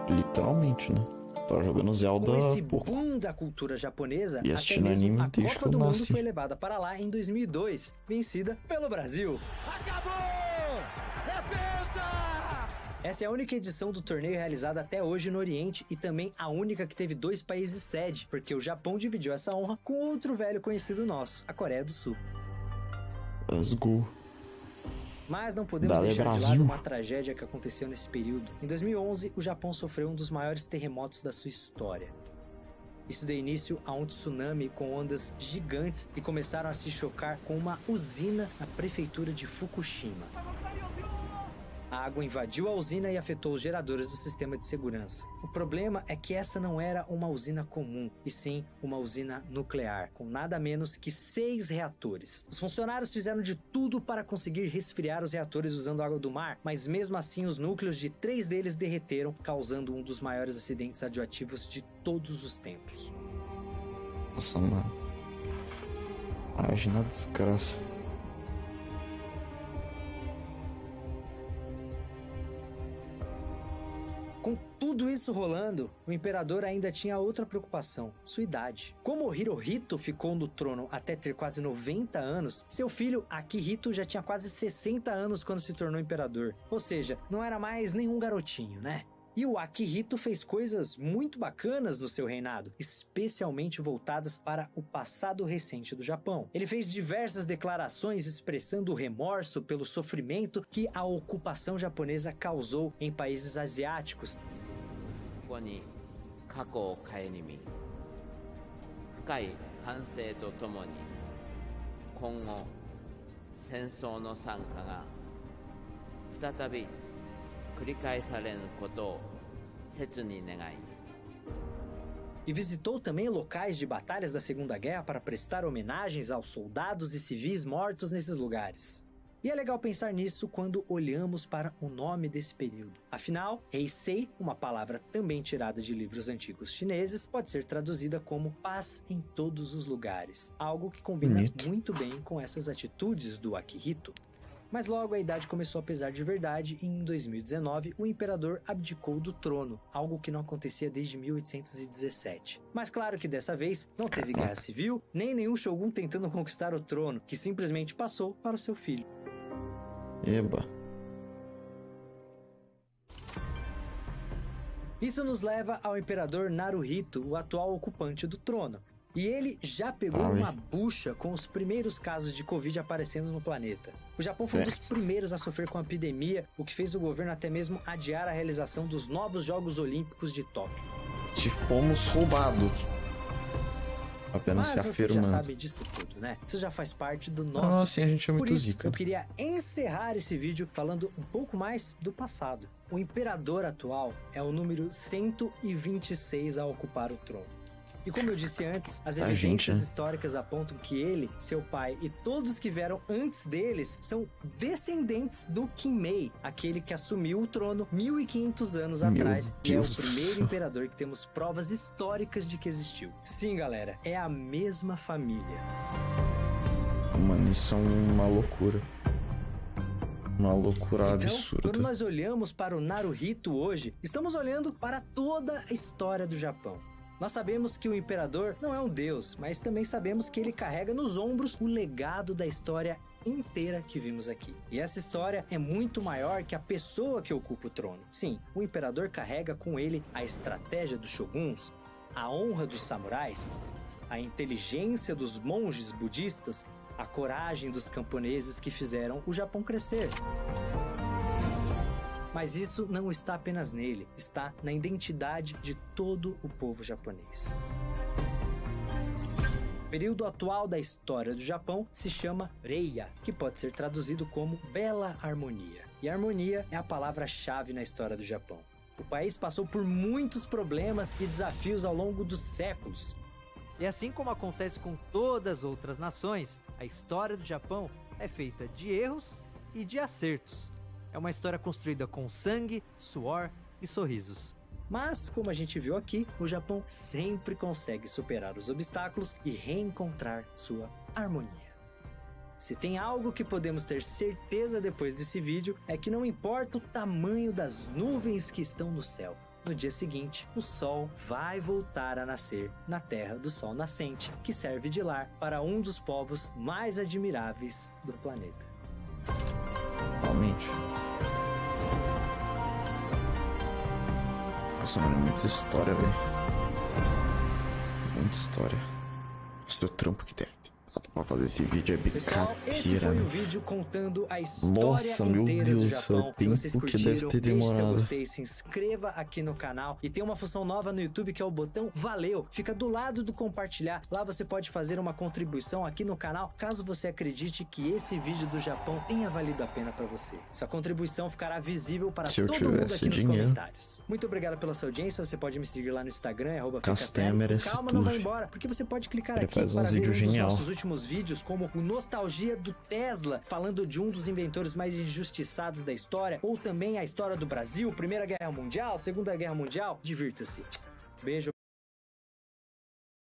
literalmente, né? Tá jogando Zelda. Com esse boom da cultura japonesa, e até mesmo a Copa do Mundo foi levada para lá em 2002, vencida pelo Brasil. Acabou! É penta! Essa é a única edição do torneio realizada até hoje no Oriente e também a única que teve 2 países sede, porque o Japão dividiu essa honra com outro velho conhecido nosso, a Coreia do Sul. Let's go. Mas não podemos deixar de lado uma tragédia que aconteceu nesse período. Em 2011, o Japão sofreu um dos maiores terremotos da sua história. Isso deu início a um tsunami com ondas gigantes e começaram a se chocar com uma usina na prefeitura de Fukushima. A água invadiu a usina e afetou os geradores do sistema de segurança. O problema é que essa não era uma usina comum, e sim uma usina nuclear, com nada menos que 6 reatores. Os funcionários fizeram de tudo para conseguir resfriar os reatores usando água do mar, mas mesmo assim os núcleos de 3 deles derreteram, causando um dos maiores acidentes radioativos de todos os tempos. Nossa, mano. Imagina a desgraça. Com tudo isso rolando, o imperador ainda tinha outra preocupação, sua idade. Como Hirohito ficou no trono até ter quase 90 anos, seu filho Akihito já tinha quase 60 anos quando se tornou imperador. Ou seja, não era mais nenhum garotinho, né? E o Akihito fez coisas muito bacanas no seu reinado, especialmente voltadas para o passado recente do Japão. Ele fez diversas declarações expressando o remorso pelo sofrimento que a ocupação japonesa causou em países asiáticos. E visitou também locais de batalhas da Segunda Guerra para prestar homenagens aos soldados e civis mortos nesses lugares. E é legal pensar nisso quando olhamos para o nome desse período. Afinal, Heisei, uma palavra também tirada de livros antigos chineses, pode ser traduzida como paz em todos os lugares, algo que combina muito bem com essas atitudes do Akihito. Mas logo a idade começou a pesar de verdade e em 2019 o imperador abdicou do trono, algo que não acontecia desde 1817. Mas claro que dessa vez não teve guerra civil, nem nenhum shogun tentando conquistar o trono, que simplesmente passou para o seu filho. Eba. Isso nos leva ao imperador Naruhito, o atual ocupante do trono. E ele já pegou uma bucha com os primeiros casos de Covid aparecendo no planeta. O Japão foi um dos primeiros a sofrer com a epidemia, o que fez o governo até mesmo adiar a realização dos novos Jogos Olímpicos de Tóquio. Fomos roubados. Apenas se afirmando. Mas você já sabe disso tudo, né? Isso já faz parte do nosso... Nossa, a gente é muito zica. Eu queria encerrar esse vídeo falando um pouco mais do passado. O imperador atual é o número 126 a ocupar o trono. E como eu disse antes, as evidências históricas apontam que ele, seu pai e todos que vieram antes deles são descendentes do Kinmei, aquele que assumiu o trono 1500 anos atrás e é o primeiro imperador que temos provas históricas de que existiu. Sim, galera, é a mesma família. Mano, isso é uma loucura. Uma loucura absurda. Quando nós olhamos para o Naruhito hoje, estamos olhando para toda a história do Japão. Nós sabemos que o imperador não é um deus, mas também sabemos que ele carrega nos ombros o legado da história inteira que vimos aqui. E essa história é muito maior que a pessoa que ocupa o trono. Sim, o imperador carrega com ele a estratégia dos shoguns, a honra dos samurais, a inteligência dos monges budistas, a coragem dos camponeses que fizeram o Japão crescer. Mas isso não está apenas nele, está na identidade de todo o povo japonês. O período atual da história do Japão se chama Reiya, que pode ser traduzido como Bela Harmonia. E harmonia é a palavra-chave na história do Japão. O país passou por muitos problemas e desafios ao longo dos séculos. E assim como acontece com todas as outras nações, a história do Japão é feita de erros e de acertos. É uma história construída com sangue, suor e sorrisos. Mas, como a gente viu aqui, o Japão sempre consegue superar os obstáculos e reencontrar sua harmonia. Se tem algo que podemos ter certeza depois desse vídeo, é que não importa o tamanho das nuvens que estão no céu, no dia seguinte, o sol vai voltar a nascer na terra do sol nascente, que serve de lar para um dos povos mais admiráveis do planeta. Realmente. Nossa, mano, é muita história, velho. Muita história. Nossa, o trampo que deve ter dado pra fazer esse vídeo é Pessoal, esse brincadeira, foi né? o vídeo contando a história Nossa, meu inteira Deus do do céu, Japão. o Se vocês tempo que curtiram, deve ter deixe seu demorado. gostei, se inscreva aqui no canal e tem uma função nova no YouTube que é o botão Valeu. Fica do lado do compartilhar. Lá você pode fazer uma contribuição aqui no canal, caso você acredite que esse vídeo do Japão tenha valido a pena pra você. Sua contribuição ficará visível para Se eu todo mundo tivesse aqui nos dinheiro. comentários. Muito obrigado pela sua audiência. Você pode me seguir lá no Instagram, Castanha @Ficatério. merece Calma, tudo. não vai embora, porque você pode clicar Ele aqui faz para uns ver um vídeos dos genial. nossos últimos vídeos, como o Nostalgia do Tesla, falando de um dos inventores mais injustiçados da história, ou também a história do Brasil, Primeira Guerra Mundial, Segunda Guerra Mundial. Divirta-se. Beijo.